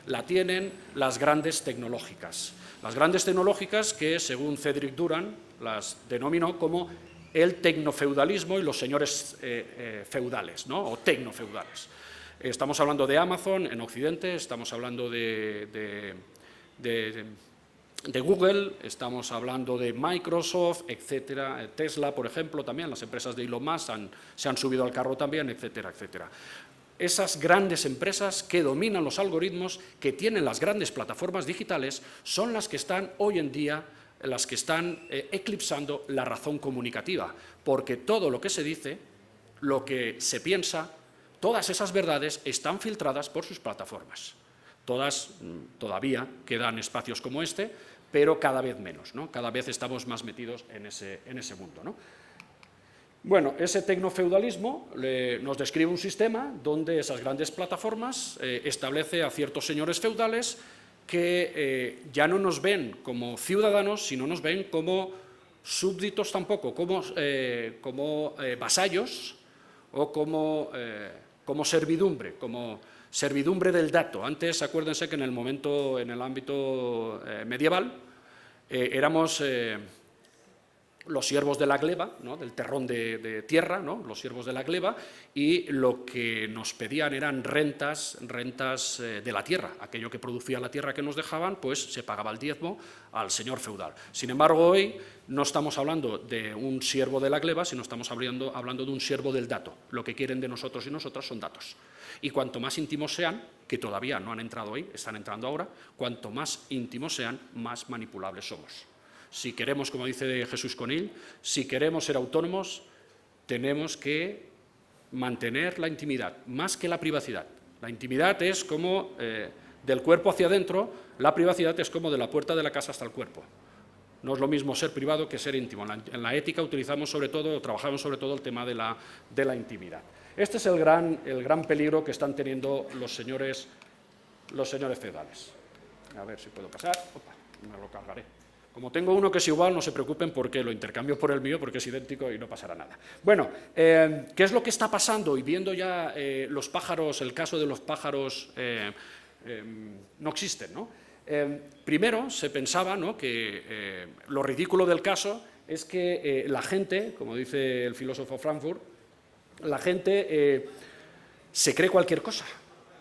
la tienen las grandes tecnológicas. Las grandes tecnológicas que, según Cedric Durand, las denominó como el tecnofeudalismo y los señores feudales, ¿no? O tecnofeudales. Estamos hablando de Amazon en Occidente, estamos hablando de Google, estamos hablando de Microsoft, etcétera, Tesla, por ejemplo, también, las empresas de Elon Musk se han subido al carro también, etcétera, etcétera. Esas grandes empresas que dominan los algoritmos, que tienen las grandes plataformas digitales, son las que están hoy en día, las que están eclipsando la razón comunicativa, porque todo lo que se dice, lo que se piensa, todas esas verdades están filtradas por sus plataformas. Todas todavía quedan espacios como este, pero cada vez menos, ¿no? Cada vez estamos más metidos en ese mundo, ¿no? Bueno, ese tecnofeudalismo nos describe un sistema donde esas grandes plataformas establece a ciertos señores feudales que ya no nos ven como ciudadanos, sino nos ven como súbditos tampoco, como vasallos o como servidumbre, del dato. Antes, acuérdense que en el ámbito medieval, éramos los siervos de la gleba, ¿no?, del terrón de tierra, ¿no?, los siervos de la gleba, y lo que nos pedían eran rentas de la tierra. Aquello que producía la tierra que nos dejaban, pues se pagaba el diezmo al señor feudal. Sin embargo, hoy no estamos hablando de un siervo de la gleba, sino estamos hablando de un siervo del dato. Lo que quieren de nosotros y nosotras son datos. Y cuanto más íntimos sean, que todavía no han entrado hoy, están entrando ahora, cuanto más íntimos sean, más manipulables somos. Si queremos, como dice Jesús Conill, si queremos ser autónomos, tenemos que mantener la intimidad, más que la privacidad. La intimidad es como del cuerpo hacia adentro, la privacidad es como de la puerta de la casa hasta el cuerpo. No es lo mismo ser privado que ser íntimo. En la ética trabajamos sobre todo el tema de la intimidad. Este es el gran peligro que están teniendo los señores feudales. A ver si puedo pasar. Opa, me lo cargaré. Como tengo uno que es igual, no se preocupen porque lo intercambio por el mío, porque es idéntico y no pasará nada. Bueno, ¿qué es lo que está pasando? Y viendo ya los pájaros, el caso de los pájaros no existen, ¿no? Primero se pensaba, ¿no?, que lo ridículo del caso es que la gente, como dice el filósofo Frankfurt, la gente se cree cualquier cosa.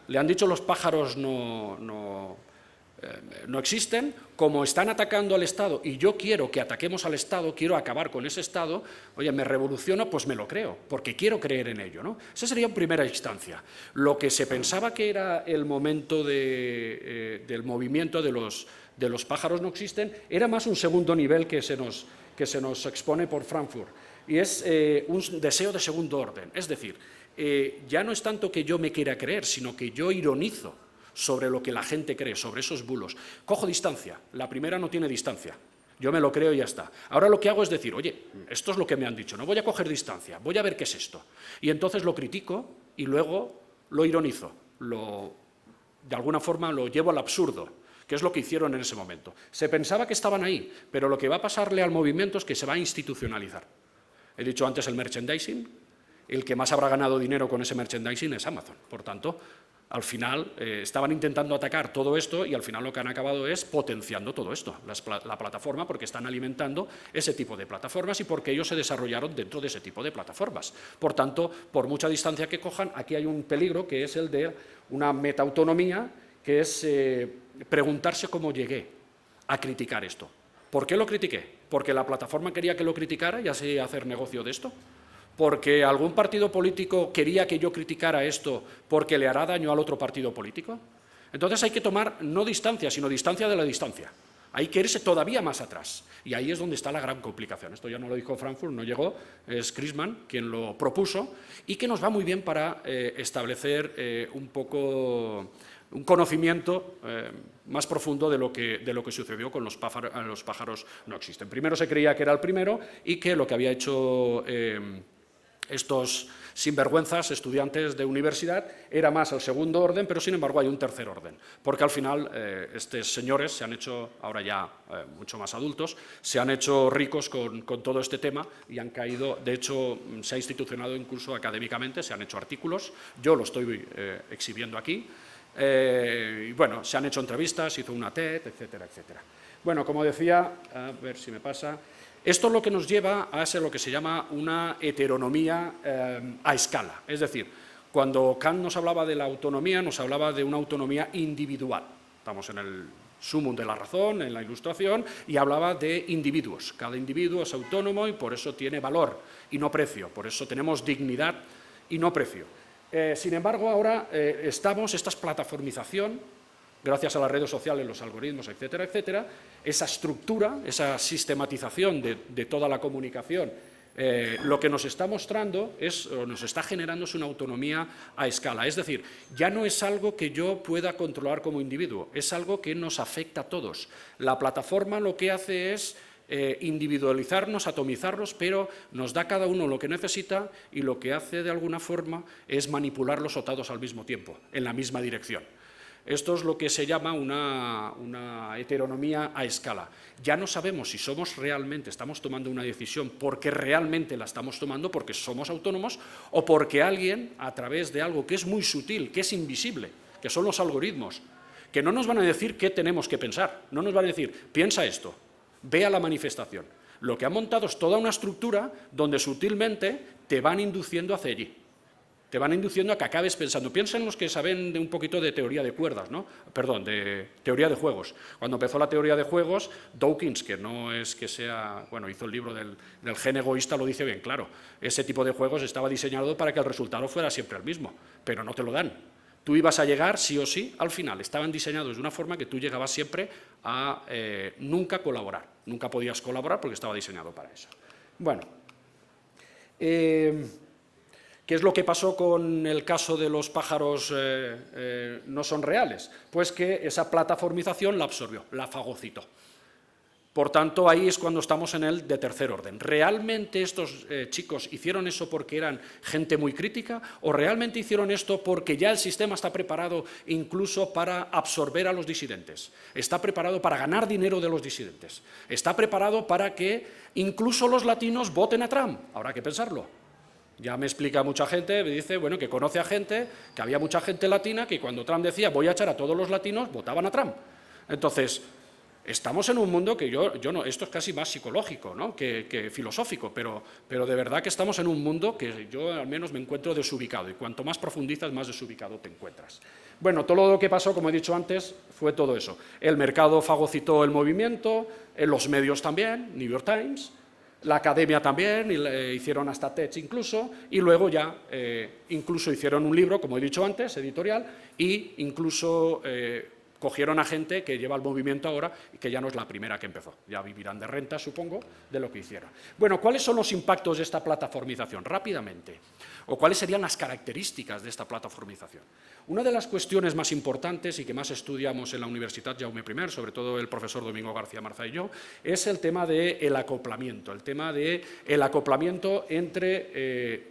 Le han dicho los pájaros no existen, como están atacando al Estado y yo quiero que ataquemos al Estado, quiero acabar con ese Estado, oye, me revoluciono, pues me lo creo, porque quiero creer en ello, ¿no? Esa sería en primera instancia. Lo que se pensaba que era el momento del movimiento de los pájaros no existen, era más un segundo nivel que se nos expone por Frankfurt, y es un deseo de segundo orden, es decir, ya no es tanto que yo me quiera creer, sino que yo ironizo sobre lo que la gente cree, sobre esos bulos. Cojo distancia, la primera no tiene distancia, yo me lo creo y ya está. Ahora lo que hago es decir, oye, esto es lo que me han dicho, no voy a coger distancia, voy a ver qué es esto. Y entonces lo critico y luego lo ironizo, de alguna forma lo llevo al absurdo, que es lo que hicieron en ese momento. Se pensaba que estaban ahí, pero lo que va a pasarle al movimiento es que se va a institucionalizar. He dicho antes el merchandising, el que más habrá ganado dinero con ese merchandising es Amazon, por tanto, al final estaban intentando atacar todo esto y al final lo que han acabado es potenciando todo esto, la plataforma, porque están alimentando ese tipo de plataformas y porque ellos se desarrollaron dentro de ese tipo de plataformas. Por tanto, por mucha distancia que cojan, aquí hay un peligro que es el de una metaautonomía, que es preguntarse cómo llegué a criticar esto. ¿Por qué lo critiqué? ¿Porque la plataforma quería que lo criticara y así hacer negocio de esto? ¿Porque algún partido político quería que yo criticara esto porque le hará daño al otro partido político? Entonces hay que tomar no distancia, sino distancia de la distancia. Hay que irse todavía más atrás. Y ahí es donde está la gran complicación. Esto ya no lo dijo Frankfurt, no llegó, es Chrisman quien lo propuso y que nos va muy bien para establecer un poco un conocimiento más profundo de lo que sucedió con los pájaros no existen. Primero se creía que era el primero y que lo que había hecho estos sinvergüenzas estudiantes de universidad era más el segundo orden, pero sin embargo hay un tercer orden, porque al final estos señores se han hecho, ahora ya mucho más adultos, se han hecho ricos con todo este tema y han caído, de hecho se ha institucionado incluso académicamente, se han hecho artículos, yo lo estoy exhibiendo aquí, y bueno, se han hecho entrevistas, hizo una TED, etcétera, etcétera. Bueno, como decía, a ver si me pasa. Esto es lo que nos lleva a ser lo que se llama una heteronomía a escala. Es decir, cuando Kant nos hablaba de la autonomía, nos hablaba de una autonomía individual. Estamos en el sumum de la razón, en la Ilustración, y hablaba de individuos. Cada individuo es autónomo y por eso tiene valor y no precio. Por eso tenemos dignidad y no precio. Sin embargo, ahora esta plataformización, gracias a las redes sociales, los algoritmos, etcétera, etcétera, esa estructura, esa sistematización de toda la comunicación, lo que nos está mostrando o nos está generando es una autonomía a escala. Es decir, ya no es algo que yo pueda controlar como individuo, es algo que nos afecta a todos. La plataforma lo que hace es individualizarnos, atomizarnos, pero nos da cada uno lo que necesita y lo que hace de alguna forma es manipularlos todos al mismo tiempo, en la misma dirección. Esto es lo que se llama una heteronomía a escala. Ya no sabemos si estamos tomando una decisión porque realmente la estamos tomando, porque somos autónomos, o porque alguien, a través de algo que es muy sutil, que es invisible, que son los algoritmos, que no nos van a decir qué tenemos que pensar, no nos van a decir, piensa esto, ve a la manifestación. Lo que han montado es toda una estructura donde sutilmente te van induciendo hacia allí. Te van induciendo a que acabes pensando. Piensa en los que saben de un poquito de teoría de cuerdas, ¿no? Perdón, de teoría de juegos. Cuando empezó la teoría de juegos, Dawkins, que no es que sea, bueno, hizo el libro del gen egoísta, lo dice bien claro. Ese tipo de juegos estaba diseñado para que el resultado fuera siempre el mismo, pero no te lo dan. Tú ibas a llegar, sí o sí, al final. Estaban diseñados de una forma que tú llegabas siempre a nunca colaborar. Nunca podías colaborar porque estaba diseñado para eso. Bueno. ¿Qué es lo que pasó con el caso de los pájaros no son reales? Pues que esa plataformización la absorbió, la fagocitó. Por tanto, ahí es cuando estamos en el de tercer orden. ¿Realmente estos chicos hicieron eso porque eran gente muy crítica o realmente hicieron esto porque ya el sistema está preparado incluso para absorber a los disidentes? Está preparado para ganar dinero de los disidentes. Está preparado para que incluso los latinos voten a Trump. Habrá que pensarlo. Ya me explica mucha gente, me dice, bueno, que conoce a gente, que había mucha gente latina que cuando Trump decía voy a echar a todos los latinos, votaban a Trump. Entonces, estamos en un mundo que yo no, esto es casi más psicológico, ¿no? que filosófico, pero de verdad que estamos en un mundo que yo al menos me encuentro desubicado, y cuanto más profundizas, más desubicado te encuentras. Bueno, todo lo que pasó, como he dicho antes, fue todo eso. El mercado fagocitó el movimiento, los medios también, New York Times, la academia también, hicieron hasta TED incluso, y luego ya incluso hicieron un libro, como he dicho antes, editorial, y incluso cogieron a gente que lleva el movimiento ahora y que ya no es la primera que empezó. Ya vivirán de renta, supongo, de lo que hicieron. Bueno, ¿cuáles son los impactos de esta plataformización? Rápidamente. ¿O cuáles serían las características de esta plataformización? Una de las cuestiones más importantes y que más estudiamos en la Universidad Jaume I, sobre todo el profesor Domingo García Marza y yo, es el tema del acoplamiento, entre,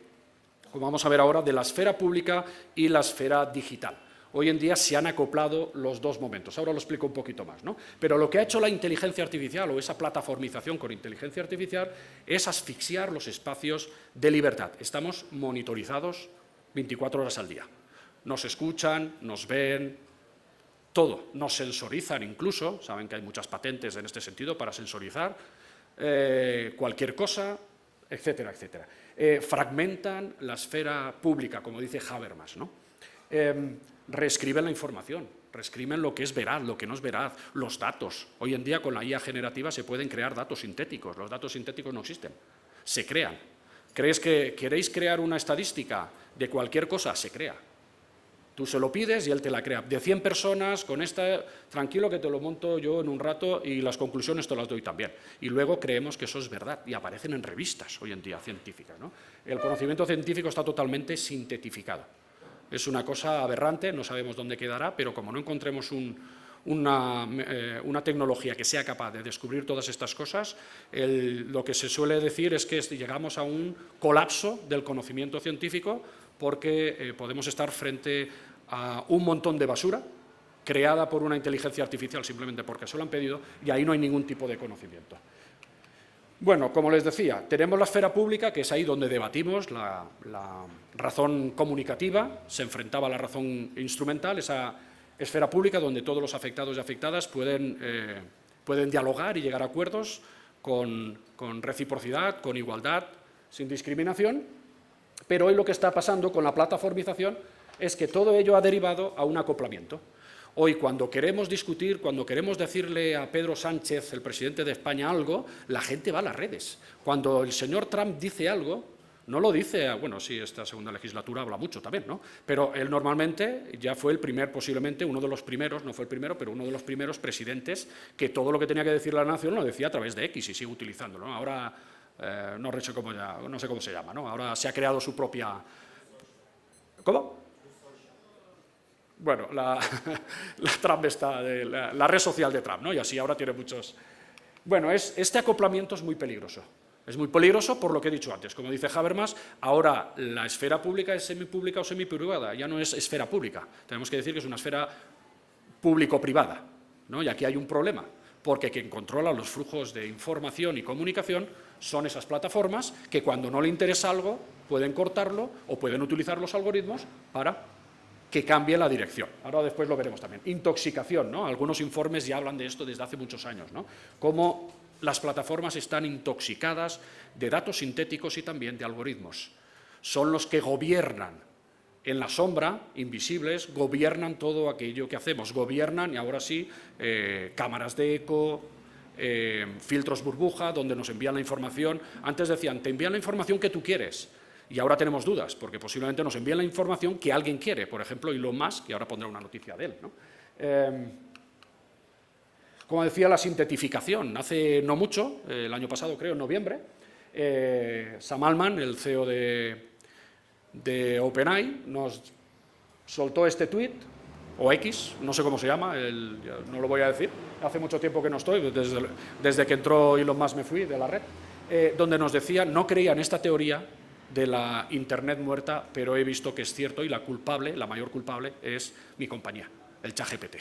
como vamos a ver ahora, de la esfera pública y la esfera digital. Hoy en día se han acoplado los dos momentos, ahora lo explico un poquito más, ¿no? Pero lo que ha hecho la inteligencia artificial o esa plataformización con inteligencia artificial es asfixiar los espacios de libertad. Estamos monitorizados 24 horas al día. Nos escuchan, nos ven, todo, nos sensorizan incluso, saben que hay muchas patentes en este sentido para sensorizar cualquier cosa, etcétera, etcétera. Fragmentan la esfera pública, como dice Habermas, ¿no? Reescriben la información, reescriben lo que es veraz, lo que no es veraz, los datos. Hoy en día con la IA generativa se pueden crear datos sintéticos, los datos sintéticos no existen, se crean. ¿Queréis crear una estadística de cualquier cosa? Se crea. Tú se lo pides y él te la crea. De 100 personas, con esta, tranquilo que te lo monto yo en un rato y las conclusiones te las doy también. Y luego creemos que eso es verdad y aparecen en revistas hoy en día científicas, ¿no? El conocimiento científico está totalmente sintetificado. Es una cosa aberrante, no sabemos dónde quedará, pero como no encontremos una tecnología que sea capaz de descubrir todas estas cosas, lo que se suele decir es que llegamos a un colapso del conocimiento científico porque podemos estar frente a un montón de basura creada por una inteligencia artificial simplemente porque se lo han pedido y ahí no hay ningún tipo de conocimiento. Bueno, como les decía, tenemos la esfera pública, que es ahí donde debatimos la razón comunicativa, se enfrentaba a la razón instrumental, esa esfera pública donde todos los afectados y afectadas pueden dialogar y llegar a acuerdos con reciprocidad, con igualdad, sin discriminación, pero hoy lo que está pasando con la plataformización es que todo ello ha derivado a un acoplamiento. Hoy, cuando queremos discutir, cuando queremos decirle a Pedro Sánchez, el presidente de España, algo, la gente va a las redes. Cuando el señor Trump dice algo, no lo dice, bueno, sí, esta segunda legislatura habla mucho también, ¿no? Pero él normalmente ya fue el primer, posiblemente uno de los primeros, no fue el primero, pero uno de los primeros presidentes que todo lo que tenía que decir la nación lo decía a través de X y sigue utilizándolo, ¿no? Ahora, no sé cómo se llama, ¿no? Ahora se ha creado su propia... ¿Cómo? Bueno, la red social de Trump, ¿no? Y así ahora tiene muchos... Bueno, este acoplamiento es muy peligroso. Es muy peligroso por lo que he dicho antes. Como dice Habermas, ahora la esfera pública es semipública o semiprivada, ya no es esfera pública. Tenemos que decir que es una esfera público-privada, ¿no? Y aquí hay un problema, porque quien controla los flujos de información y comunicación son esas plataformas que cuando no le interesa algo pueden cortarlo o pueden utilizar los algoritmos para que cambie la dirección. Ahora después lo veremos también. Intoxicación, ¿no? Algunos informes ya hablan de esto desde hace muchos años, ¿no? Cómo las plataformas están intoxicadas de datos sintéticos y también de algoritmos. Son los que gobiernan en la sombra, invisibles, gobiernan todo aquello que hacemos. Gobiernan, y ahora sí, cámaras de eco, filtros burbuja, donde nos envían la información. Antes decían, te envían la información que tú quieres. Y ahora tenemos dudas, porque posiblemente nos envíen la información que alguien quiere. Por ejemplo, Elon Musk, que ahora pondrá una noticia de él, ¿no? Como decía, la sintetificación. Hace no mucho, el año pasado creo, en noviembre, Sam Altman, el CEO de OpenAI, nos soltó este tuit, o X, no sé cómo se llama, no lo voy a decir, hace mucho tiempo que no estoy, desde que entró Elon Musk me fui de la red, donde nos decía, no creía en esta teoría de la Internet muerta, pero he visto que es cierto y la mayor culpable es mi compañía, el ChatGPT.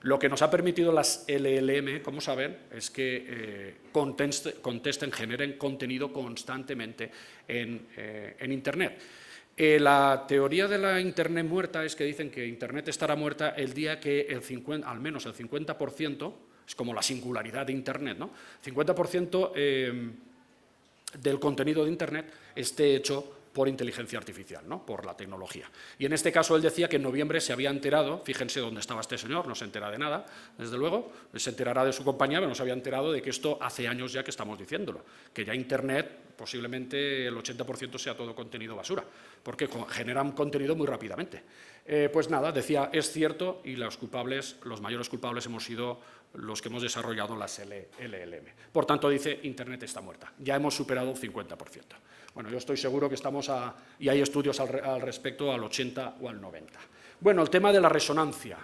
Lo que nos ha permitido las LLM, como saben, es que contesten, generen contenido constantemente en Internet. La teoría de la Internet muerta es que dicen que Internet estará muerta el día que al menos el 50%, es como la singularidad de Internet, ¿no? 50% del contenido de Internet esté hecho por inteligencia artificial, ¿no? Por la tecnología. Y en este caso él decía que en noviembre se había enterado, fíjense dónde estaba este señor, no se entera de nada, desde luego, se enterará de su compañía, pero no se había enterado de que esto hace años ya que estamos diciéndolo, que ya Internet posiblemente el 80% sea todo contenido basura, porque generan contenido muy rápidamente. Pues nada, decía, es cierto, y los mayores culpables hemos sido los que hemos desarrollado las LLM. Por tanto, dice, Internet está muerta, ya hemos superado el 50%. Bueno, yo estoy seguro que estamos y hay estudios al respecto, al 80 o al 90. Bueno, el tema de la resonancia.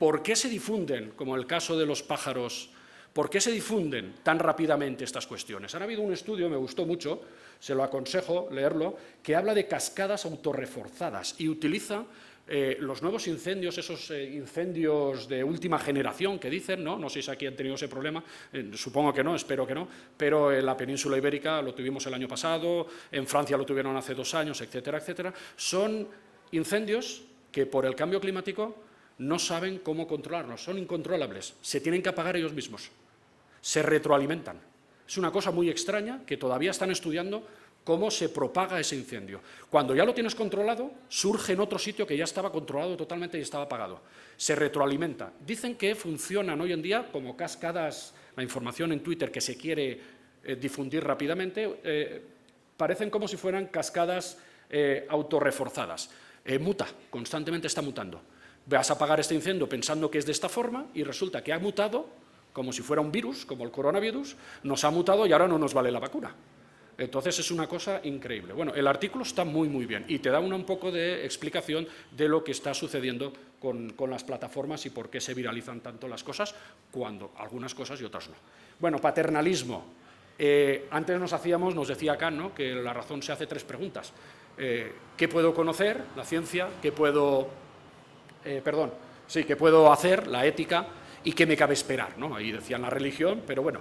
¿Por qué se difunden, como el caso de los pájaros, por qué se difunden tan rápidamente estas cuestiones? Ha habido un estudio, me gustó mucho, se lo aconsejo leerlo, que habla de cascadas autorreforzadas y utiliza los nuevos incendios, esos incendios de última generación que dicen, ¿no? No sé si aquí han tenido ese problema, supongo que no, espero que no, pero en la península ibérica lo tuvimos el año pasado, en Francia lo tuvieron hace 2 años, etcétera, etcétera. Son incendios que por el cambio climático no saben cómo controlarlos, son incontrolables, se tienen que apagar ellos mismos, se retroalimentan. Es una cosa muy extraña que todavía están estudiando cómo se propaga ese incendio. Cuando ya lo tienes controlado, surge en otro sitio que ya estaba controlado totalmente y estaba apagado. Se retroalimenta. Dicen que funcionan hoy en día como cascadas, la información en Twitter que se quiere difundir rápidamente, parecen como si fueran cascadas autorreforzadas. Muta, constantemente está mutando. Vas a apagar este incendio pensando que es de esta forma y resulta que ha mutado, como si fuera un virus, como el coronavirus, nos ha mutado y ahora no nos vale la vacuna. Entonces es una cosa increíble. Bueno, el artículo está muy bien y te da un poco de explicación de lo que está sucediendo con las plataformas y por qué se viralizan tanto las cosas, cuando algunas cosas y otras no. Bueno, paternalismo. Antes nos decía Kant, ¿no?, que la razón se hace 3 preguntas. ¿Qué puedo conocer? La ciencia. ¿Qué puedo hacer? La ética. ¿Y qué me cabe esperar? ¿No? Ahí decían la religión, pero bueno.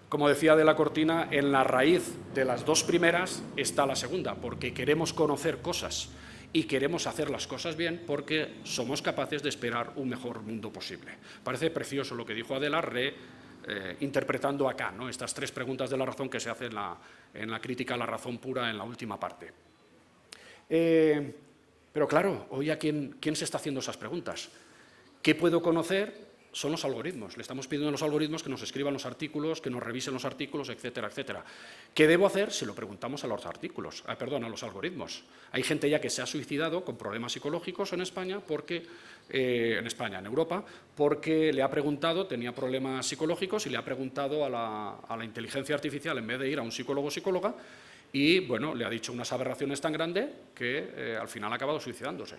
Como decía de la Cortina, en la raíz de las 2 primeras está la segunda, porque queremos conocer cosas y queremos hacer las cosas bien porque somos capaces de esperar un mejor mundo posible. Parece precioso lo que dijo Adela, interpretando acá, ¿no?, estas 3 preguntas de la razón que se hacen en la crítica a la razón pura en la última parte. Pero claro, hoy ¿a quién se está haciendo esas preguntas? ¿Qué puedo conocer? Son los algoritmos. Le estamos pidiendo a los algoritmos que nos escriban los artículos, que nos revisen los artículos, etcétera, etcétera. ¿Qué debo hacer? Se lo preguntamos a los algoritmos. Hay gente ya que se ha suicidado con problemas psicológicos en España, en Europa, porque le ha preguntado, tenía problemas psicológicos y le ha preguntado a la inteligencia artificial en vez de ir a un psicólogo o psicóloga y, bueno, le ha dicho unas aberraciones tan grandes que al final ha acabado suicidándose.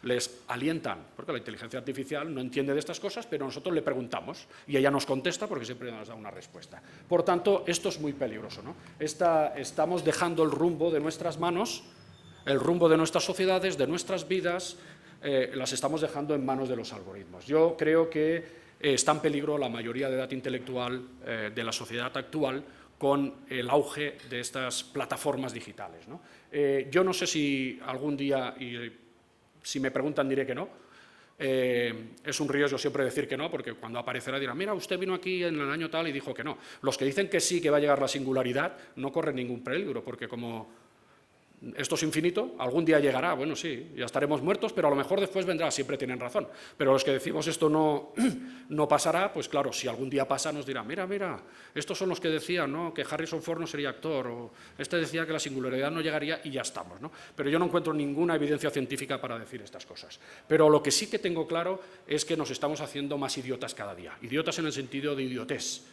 Les alientan, porque la inteligencia artificial no entiende de estas cosas, pero nosotros le preguntamos y ella nos contesta porque siempre nos da una respuesta. Por tanto, esto es muy peligroso, ¿no? Estamos dejando el rumbo de nuestras manos, el rumbo de nuestras sociedades, de nuestras vidas, las estamos dejando en manos de los algoritmos. Yo creo que está en peligro la mayoría de edad intelectual de la sociedad actual con el auge de estas plataformas digitales, ¿no? Yo no sé si algún día, si me preguntan diré que no, Es un riesgo siempre decir que no, porque cuando aparecerá dirán, mira, usted vino aquí en el año tal y dijo que no. Los que dicen que sí, que va a llegar la singularidad, no corren ningún peligro, porque como esto es infinito, algún día llegará, bueno, sí, ya estaremos muertos, pero a lo mejor después vendrá, siempre tienen razón. Pero los que decimos esto no pasará, pues claro, si algún día pasa nos dirán, mira, estos son los que decían, ¿no?, que Harrison Ford no sería actor, o este decía que la singularidad no llegaría y ya estamos, ¿no? Pero yo no encuentro ninguna evidencia científica para decir estas cosas. Pero lo que sí que tengo claro es que nos estamos haciendo más idiotas cada día, idiotas en el sentido de idiotés.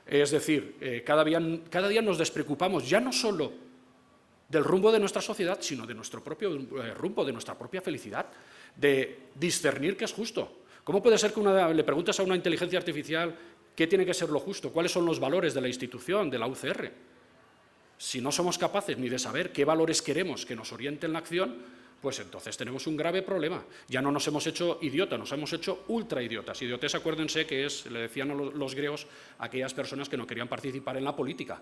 Es decir, cada día nos despreocupamos ya no solo del rumbo de nuestra sociedad, sino de nuestro propio rumbo, de nuestra propia felicidad, de discernir qué es justo. ¿Cómo puede ser que le preguntes a una inteligencia artificial qué tiene que ser lo justo, cuáles son los valores de la institución, de la UCR? Si no somos capaces ni de saber qué valores queremos que nos orienten la acción, pues entonces tenemos un grave problema. Ya no nos hemos hecho idiotas, nos hemos hecho ultraidiotas. Idiotes, acuérdense que es, le decían a los griegos, aquellas personas que no querían participar en la política,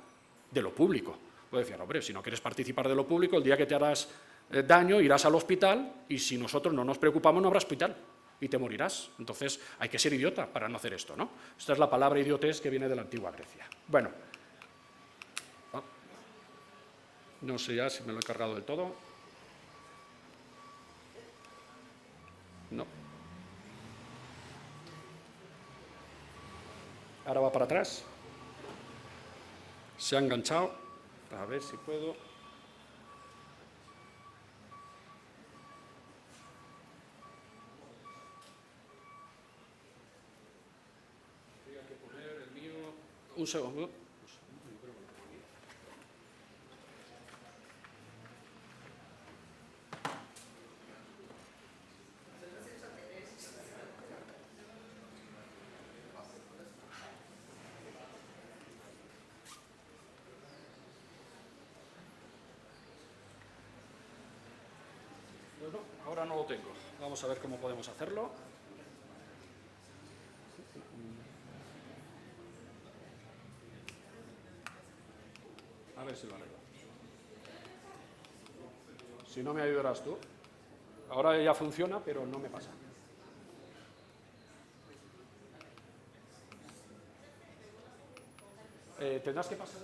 de lo público. Pues decían, hombre, si no quieres participar de lo público, el día que te harás daño irás al hospital y si nosotros no nos preocupamos no habrá hospital y te morirás. Entonces hay que ser idiota para no hacer esto, ¿no? Esta es la palabra idiotes que viene de la antigua Grecia. Bueno, no sé ya si me lo he cargado del todo. No. Ahora va para atrás. Se ha enganchado. A ver si puedo. Tenía que poner el mío. Un segundo. Bueno, ahora no lo tengo. Vamos a ver cómo podemos hacerlo. A ver si lo arreglo. Si no me ayudarás tú. Ahora ya funciona, pero no me pasa. Tendrás que pasar.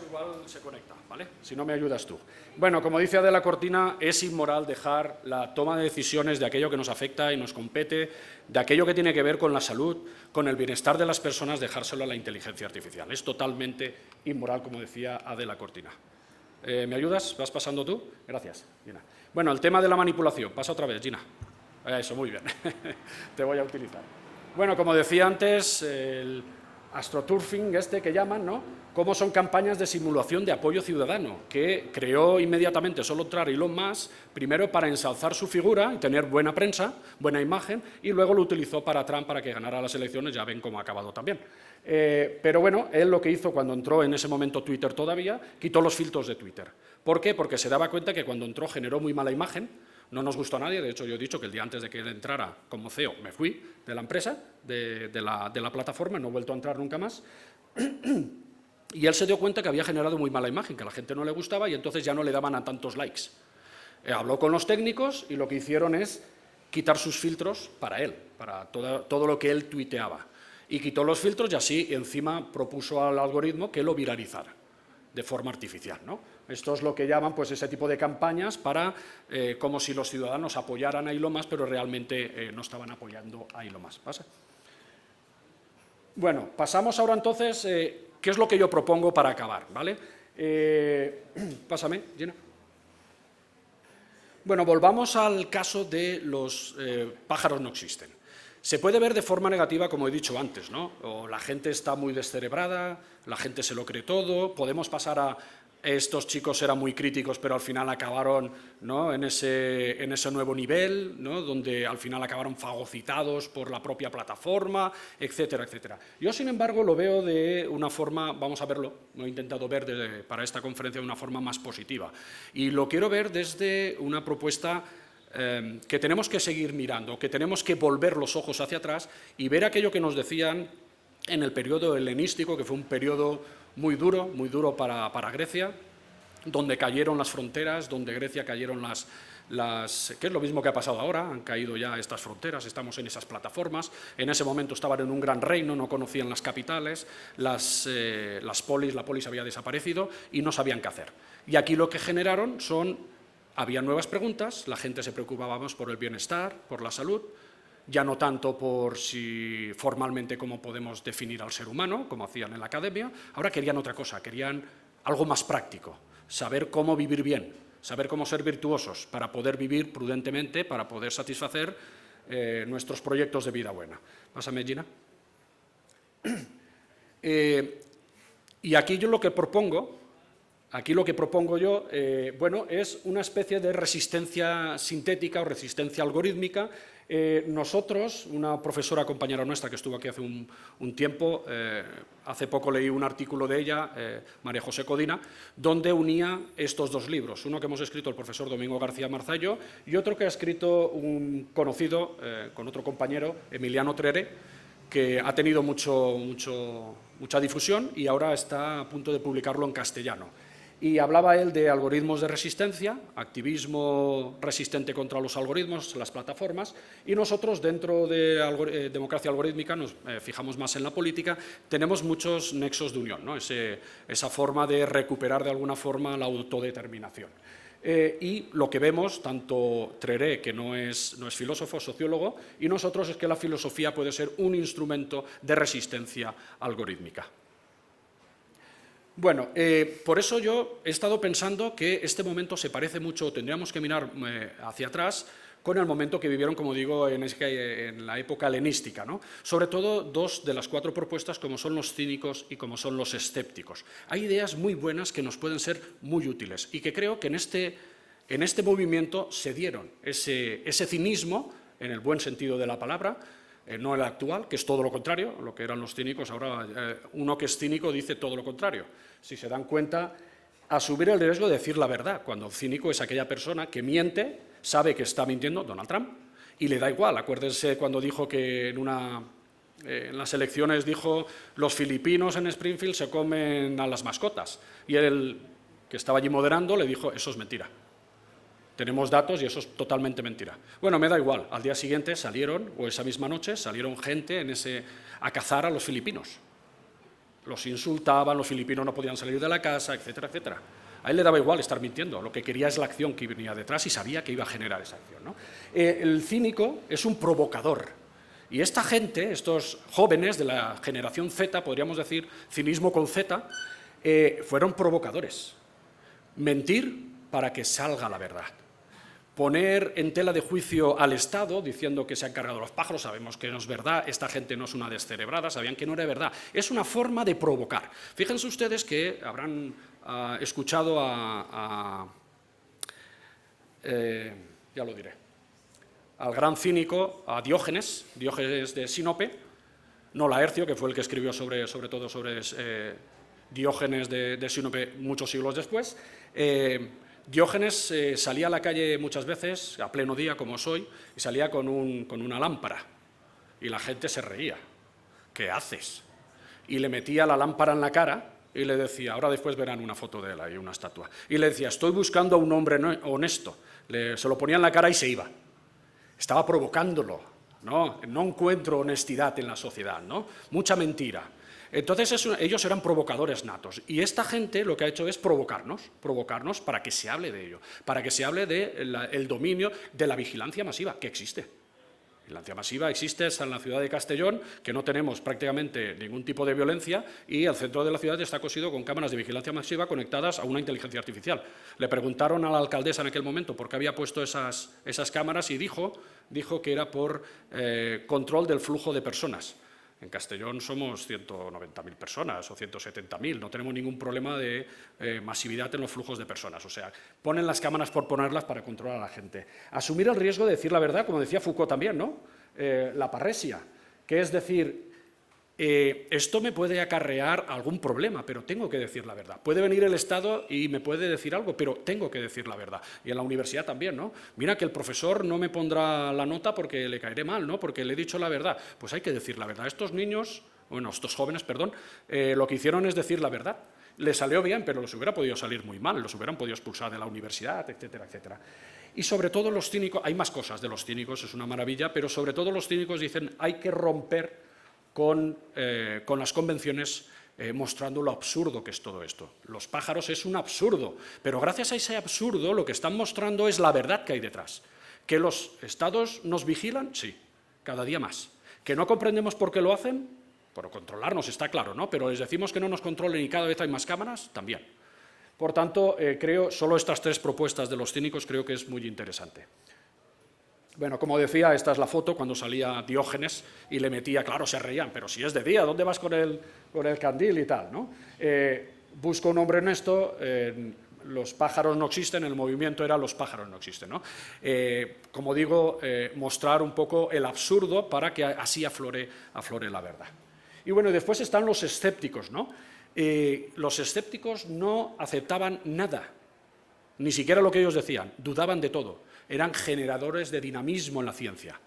Igual se conecta, ¿vale? Si no me ayudas tú. Bueno, como dice Adela Cortina, es inmoral dejar la toma de decisiones de aquello que nos afecta y nos compete, de aquello que tiene que ver con la salud, con el bienestar de las personas, dejárselo a la inteligencia artificial. Es totalmente inmoral, como decía Adela Cortina. ¿Me ayudas? ¿Vas pasando tú? Gracias, Gina. Bueno, el tema de la manipulación. Pasa otra vez, Gina. Eso, muy bien. Te voy a utilizar. Bueno, como decía antes, el astroturfing que llaman, ¿no? Cómo son campañas de simulación de apoyo ciudadano, que creó inmediatamente solo entrar Elon Musk, primero para ensalzar su figura y tener buena prensa, buena imagen, y luego lo utilizó para Trump para que ganara las elecciones, ya ven cómo ha acabado también. Pero bueno, él lo que hizo cuando entró en ese momento Twitter todavía, quitó los filtros de Twitter. ¿Por qué? Porque se daba cuenta que cuando entró generó muy mala imagen, no nos gustó a nadie, de hecho yo he dicho que el día antes de que él entrara como CEO me fui de la empresa, de la plataforma, no he vuelto a entrar nunca más. Y él se dio cuenta que había generado muy mala imagen, que a la gente no le gustaba y entonces ya no le daban a tantos likes. Habló con los técnicos y lo que hicieron es quitar sus filtros para él, para todo lo que él tuiteaba. Y quitó los filtros y así encima propuso al algoritmo que lo viralizara de forma artificial, ¿no? Esto es lo que llaman pues, ese tipo de campañas para, como si los ciudadanos apoyaran a Elon Musk, pero realmente no estaban apoyando a Elon Musk. ¿Pasa? Bueno, pasamos ahora entonces... ¿Qué es lo que yo propongo para acabar? ¿Vale? Pásame, Gina. Bueno, volvamos al caso de los pájaros no existen. Se puede ver de forma negativa, como he dicho antes, ¿no? O la gente está muy descerebrada, la gente se lo cree todo, podemos pasar a estos chicos eran muy críticos, pero al final acabaron, ¿no?, en ese nuevo nivel, ¿no?, donde al final acabaron fagocitados por la propia plataforma, etcétera, etcétera. Yo, sin embargo, lo veo de una forma, vamos a verlo, lo he intentado ver para esta conferencia de una forma más positiva. Y lo quiero ver desde una propuesta que tenemos que seguir mirando, que tenemos que volver los ojos hacia atrás y ver aquello que nos decían en el periodo helenístico, que fue un periodo muy duro para Grecia, donde cayeron las fronteras, donde Grecia cayeron que es lo mismo que ha pasado ahora, han caído ya estas fronteras, estamos en esas plataformas, en ese momento estaban en un gran reino, no conocían las capitales, la polis había desaparecido y no sabían qué hacer. Y aquí lo que generaron había nuevas preguntas, la gente se preocupaba más por el bienestar, por la salud, ya no tanto por si formalmente cómo podemos definir al ser humano, como hacían en la academia, ahora querían otra cosa, querían algo más práctico, saber cómo vivir bien, saber cómo ser virtuosos para poder vivir prudentemente, para poder satisfacer nuestros proyectos de vida buena. Pásame, Gina. Y aquí yo lo que propongo yo, bueno, es una especie de resistencia sintética o resistencia algorítmica. Nosotros, una profesora compañera nuestra que estuvo aquí hace un tiempo, hace poco leí un artículo de ella, María José Codina, donde unía estos dos libros, uno que hemos escrito el profesor Domingo García Marzallo y otro que ha escrito un conocido, con otro compañero, Emiliano Trere, que ha tenido mucha difusión y ahora está a punto de publicarlo en castellano. Y hablaba él de algoritmos de resistencia, activismo resistente contra los algoritmos, las plataformas, y nosotros dentro de democracia algorítmica nos fijamos más en la política, tenemos muchos nexos de unión, ¿no? Esa forma de recuperar de alguna forma la autodeterminación. Y lo que vemos, tanto Treré, que no es filósofo, sociólogo, y nosotros es que la filosofía puede ser un instrumento de resistencia algorítmica. Bueno, por eso yo he estado pensando que este momento se parece mucho, tendríamos que mirar hacia atrás, con el momento que vivieron, como digo, en la época helenística, ¿no? Sobre todo dos de las cuatro propuestas, como son los cínicos y como son los escépticos. Hay ideas muy buenas que nos pueden ser muy útiles y que creo que en este movimiento se dieron ese cinismo, en el buen sentido de la palabra, no el actual, que es todo lo contrario, lo que eran los cínicos, ahora uno que es cínico dice todo lo contrario. Si se dan cuenta, asumir el riesgo de decir la verdad, cuando el cínico es aquella persona que miente, sabe que está mintiendo, Donald Trump, y le da igual. Acuérdense cuando dijo que en las elecciones dijo los filipinos en Springfield se comen a las mascotas, y él, que estaba allí moderando, le dijo eso es mentira. Tenemos datos y eso es totalmente mentira. Bueno, me da igual. Al día siguiente salieron, o esa misma noche, salieron gente a cazar a los filipinos. Los insultaban, los filipinos no podían salir de la casa, etcétera, etcétera. A él le daba igual estar mintiendo, lo que quería es la acción que venía detrás y sabía que iba a generar esa acción, ¿no? El cínico es un provocador. Y esta gente, estos jóvenes de la generación Z, podríamos decir, cinismo con Z, fueron provocadores. Mentir para que salga la verdad. Poner en tela de juicio al Estado diciendo que se han cargado los pájaros, sabemos que no es verdad, esta gente no es una descerebrada, sabían que no era verdad. Es una forma de provocar. Fíjense ustedes que habrán escuchado ya lo diré, al gran cínico, a Diógenes de Sinope, no Laercio, que fue el que escribió sobre todo sobre Diógenes de Sinope muchos siglos después. Diógenes salía a la calle muchas veces, a pleno día como soy, y salía con una lámpara, y la gente se reía. ¿Qué haces? Y le metía la lámpara en la cara y le decía, ahora después verán una foto de él ahí, una estatua, y le decía, estoy buscando a un hombre honesto. Se lo ponía en la cara y se iba. Estaba provocándolo, ¿no? No encuentro honestidad en la sociedad, ¿no? Mucha mentira. Entonces ellos eran provocadores natos y esta gente lo que ha hecho es provocarnos para que se hable de ello, para que se hable del dominio de la vigilancia masiva, que existe. La vigilancia masiva existe en la ciudad de Castellón, que no tenemos prácticamente ningún tipo de violencia y el centro de la ciudad está cosido con cámaras de vigilancia masiva conectadas a una inteligencia artificial. Le preguntaron a la alcaldesa en aquel momento por qué había puesto esas cámaras y dijo que era por control del flujo de personas. En Castellón somos 190.000 personas o 170.000, no tenemos ningún problema de masividad en los flujos de personas. O sea, ponen las cámaras por ponerlas para controlar a la gente. Asumir el riesgo de decir la verdad, como decía Foucault también, ¿no? La parresia, que es decir, Esto me puede acarrear algún problema, pero tengo que decir la verdad. Puede venir el Estado y me puede decir algo, pero tengo que decir la verdad. Y en la universidad también, ¿no? Mira que el profesor no me pondrá la nota porque le caeré mal, ¿no? Porque le he dicho la verdad. Pues hay que decir la verdad. Estos niños, bueno, estos jóvenes, perdón, lo que hicieron es decir la verdad. Les salió bien, pero les hubiera podido salir muy mal, los hubieran podido expulsar de la universidad, etcétera, etcétera. Y sobre todo los cínicos, hay más cosas de los cínicos, es una maravilla, pero sobre todo los cínicos dicen hay que romper con las convenciones, mostrando lo absurdo que es todo esto. Los pájaros es un absurdo, pero gracias a ese absurdo lo que están mostrando es la verdad que hay detrás. ¿Que los estados nos vigilan? Sí, cada día más. ¿Que no comprendemos por qué lo hacen? Por controlarnos, está claro, ¿no? Pero les decimos que no nos controlen y cada vez hay más cámaras, también. Por tanto, creo, solo estas 3 propuestas de los cínicos creo que es muy interesante. Bueno, como decía, esta es la foto cuando salía Diógenes y le metía, claro, se reían, pero si es de día, ¿dónde vas con el candil y tal, ¿no? Busco un hombre honesto, los pájaros no existen, el movimiento era los pájaros no existen, ¿no? Como digo, mostrar un poco el absurdo para que así aflore la verdad. Y bueno, después están los escépticos, ¿no? Los escépticos no aceptaban nada, ni siquiera lo que ellos decían, dudaban de todo. Eran generadores de dinamismo en la ciencia.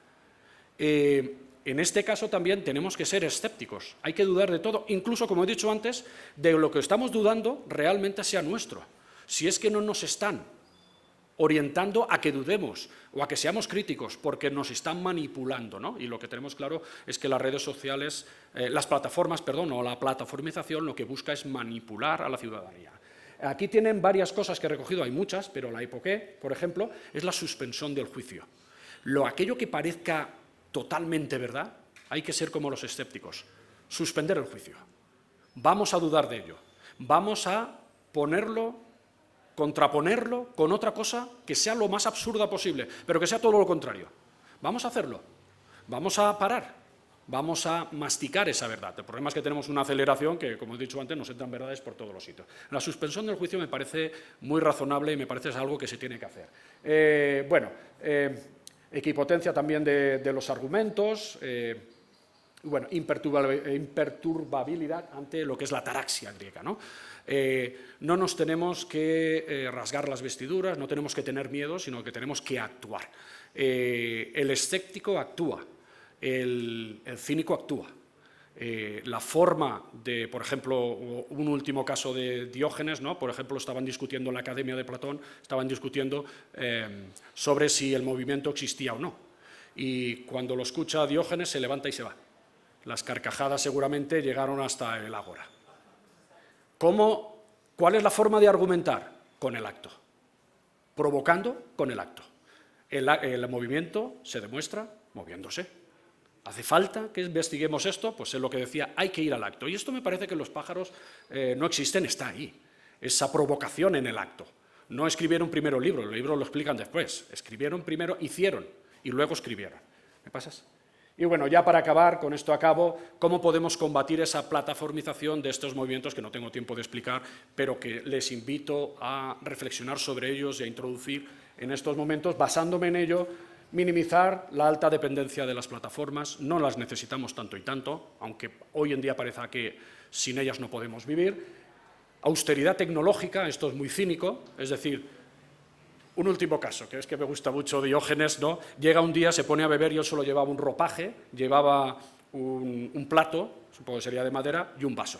En este caso también tenemos que ser escépticos, hay que dudar de todo, incluso, como he dicho antes, de lo que estamos dudando realmente sea nuestro. Si es que no nos están orientando a que dudemos o a que seamos críticos, porque nos están manipulando, ¿no? Y lo que tenemos claro es que las redes sociales, las plataformas, perdón, o la plataformización lo que busca es manipular a la ciudadanía. Aquí tienen varias cosas que he recogido, hay muchas, pero la hipoqué, por ejemplo, es la suspensión del juicio. Aquello que parezca totalmente verdad, hay que ser como los escépticos, suspender el juicio. Vamos a dudar de ello, vamos a contraponerlo con otra cosa que sea lo más absurda posible, pero que sea todo lo contrario. Vamos a hacerlo, vamos a parar. Vamos a masticar esa verdad. El problema es que tenemos una aceleración que, como he dicho antes, nos entran verdades por todos los sitios. La suspensión del juicio me parece muy razonable y me parece algo que se tiene que hacer. Equipotencia también de los argumentos, bueno, imperturbabilidad ante lo que es la ataraxia griega, ¿no? No nos tenemos que rasgar las vestiduras, no tenemos que tener miedo, sino que tenemos que actuar. El escéptico actúa. El cínico actúa. La forma de, por ejemplo, un último caso de Diógenes, ¿no? Por ejemplo, estaban discutiendo en la Academia de Platón, estaban discutiendo sobre si el movimiento existía o no. Y cuando lo escucha Diógenes se levanta y se va. Las carcajadas seguramente llegaron hasta el ágora. ¿Cuál es la forma de argumentar? Con el acto. Provocando con el acto. El movimiento se demuestra moviéndose. ¿Hace falta que investiguemos esto? Pues es lo que decía, hay que ir al acto. Y esto me parece que los pájaros no existen, está ahí. Esa provocación en el acto. No escribieron primero el libro lo explican después. Escribieron primero, hicieron y luego escribieron. ¿Me pasas? Y bueno, ya para acabar, con esto acabo, ¿cómo podemos combatir esa plataformización de estos movimientos que no tengo tiempo de explicar, pero que les invito a reflexionar sobre ellos y a introducir en estos momentos, basándome en ello? Minimizar la alta dependencia de las plataformas, no las necesitamos tanto y tanto, aunque hoy en día parece que sin ellas no podemos vivir. Austeridad tecnológica, esto es muy cínico, es decir, un último caso, que es que me gusta mucho Diógenes, ¿no? Llega un día, se pone a beber y él solo llevaba un ropaje, llevaba un plato, supongo que sería de madera, y un vaso,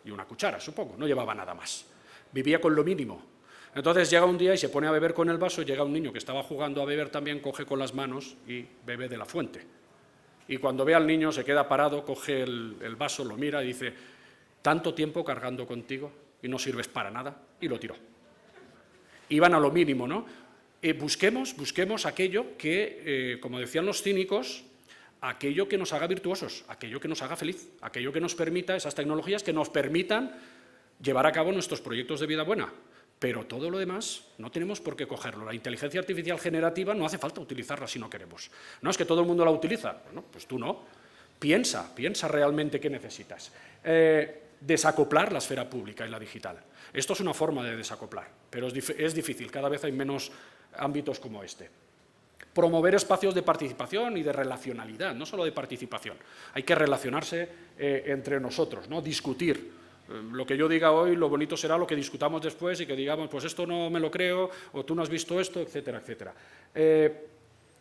y una cuchara, supongo, no llevaba nada más. Vivía con lo mínimo. Entonces llega un día y se pone a beber con el vaso, llega un niño que estaba jugando a beber también, coge con las manos y bebe de la fuente. Y cuando ve al niño se queda parado, coge el vaso, lo mira y dice, tanto tiempo cargando contigo y no sirves para nada, y lo tiró. Iban a lo mínimo, ¿no? Busquemos aquello que, como decían los cínicos, aquello que nos haga virtuosos, aquello que nos haga feliz, aquello que nos permita, esas tecnologías que nos permitan llevar a cabo nuestros proyectos de vida buena. Pero todo lo demás no tenemos por qué cogerlo. La inteligencia artificial generativa no hace falta utilizarla si no queremos. No es que todo el mundo la utiliza, bueno, pues tú no. Piensa realmente qué necesitas. Desacoplar la esfera pública y la digital. Esto es una forma de desacoplar, pero es difícil, cada vez hay menos ámbitos como este. Promover espacios de participación y de relacionalidad, no solo de participación. Hay que relacionarse entre nosotros, ¿no? Discutir. Lo que yo diga hoy, lo bonito será lo que discutamos después y que digamos, pues esto no me lo creo, o tú no has visto esto, etcétera, etcétera.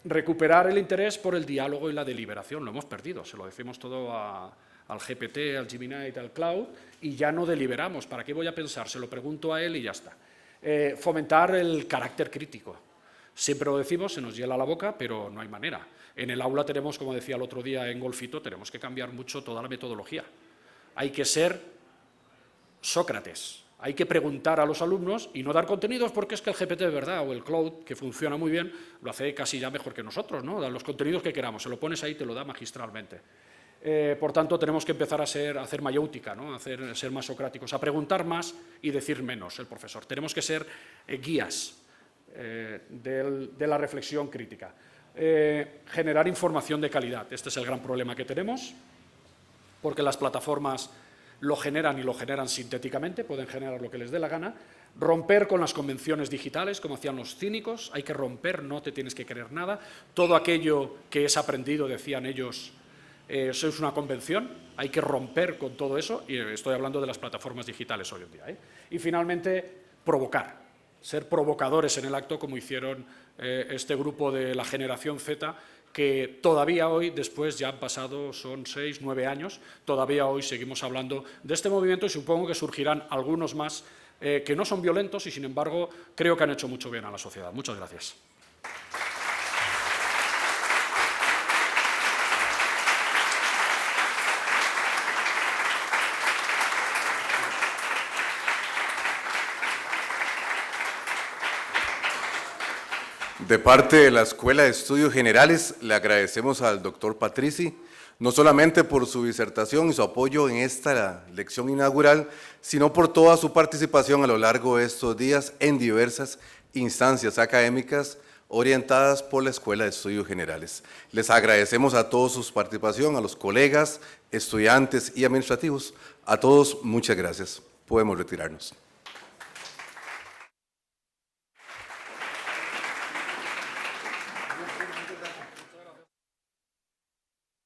Recuperar el interés por el diálogo y la deliberación, lo hemos perdido, se lo decimos todo al GPT, al Gemini, al Cloud, y ya no deliberamos. ¿Para qué voy a pensar? Se lo pregunto a él y ya está. Fomentar el carácter crítico. Siempre lo decimos, se nos hiela la boca, pero no hay manera. En el aula tenemos, como decía el otro día en Golfito, tenemos que cambiar mucho toda la metodología. Hay que ser Sócrates, hay que preguntar a los alumnos y no dar contenidos porque es que el GPT de verdad o el Cloud, que funciona muy bien, lo hace casi ya mejor que nosotros, ¿no? Da los contenidos que queramos, se lo pones ahí y te lo da magistralmente. Por tanto, tenemos que empezar a hacer mayéutica, ¿no? Ser más socráticos, a preguntar más y decir menos el profesor. Tenemos que ser guías de la reflexión crítica. Generar información de calidad. Este es el gran problema que tenemos, porque las plataformas lo generan y lo generan sintéticamente, pueden generar lo que les dé la gana. Romper con las convenciones digitales, como hacían los cínicos, hay que romper, no te tienes que creer nada. Todo aquello que es aprendido, decían ellos, eso es una convención, hay que romper con todo eso, y estoy hablando de las plataformas digitales hoy en día. Y finalmente, provocar, ser provocadores en el acto, como hicieron este grupo de la generación Z, que todavía hoy, después ya han pasado, son 6, 9 años, todavía hoy seguimos hablando de este movimiento y supongo que surgirán algunos más que no son violentos y, sin embargo, creo que han hecho mucho bien a la sociedad. Muchas gracias. De parte de la Escuela de Estudios Generales, le agradecemos al doctor Patrici, no solamente por su disertación y su apoyo en esta lección inaugural, sino por toda su participación a lo largo de estos días en diversas instancias académicas orientadas por la Escuela de Estudios Generales. Les agradecemos a todos su participación, a los colegas, estudiantes y administrativos. A todos, muchas gracias. Podemos retirarnos.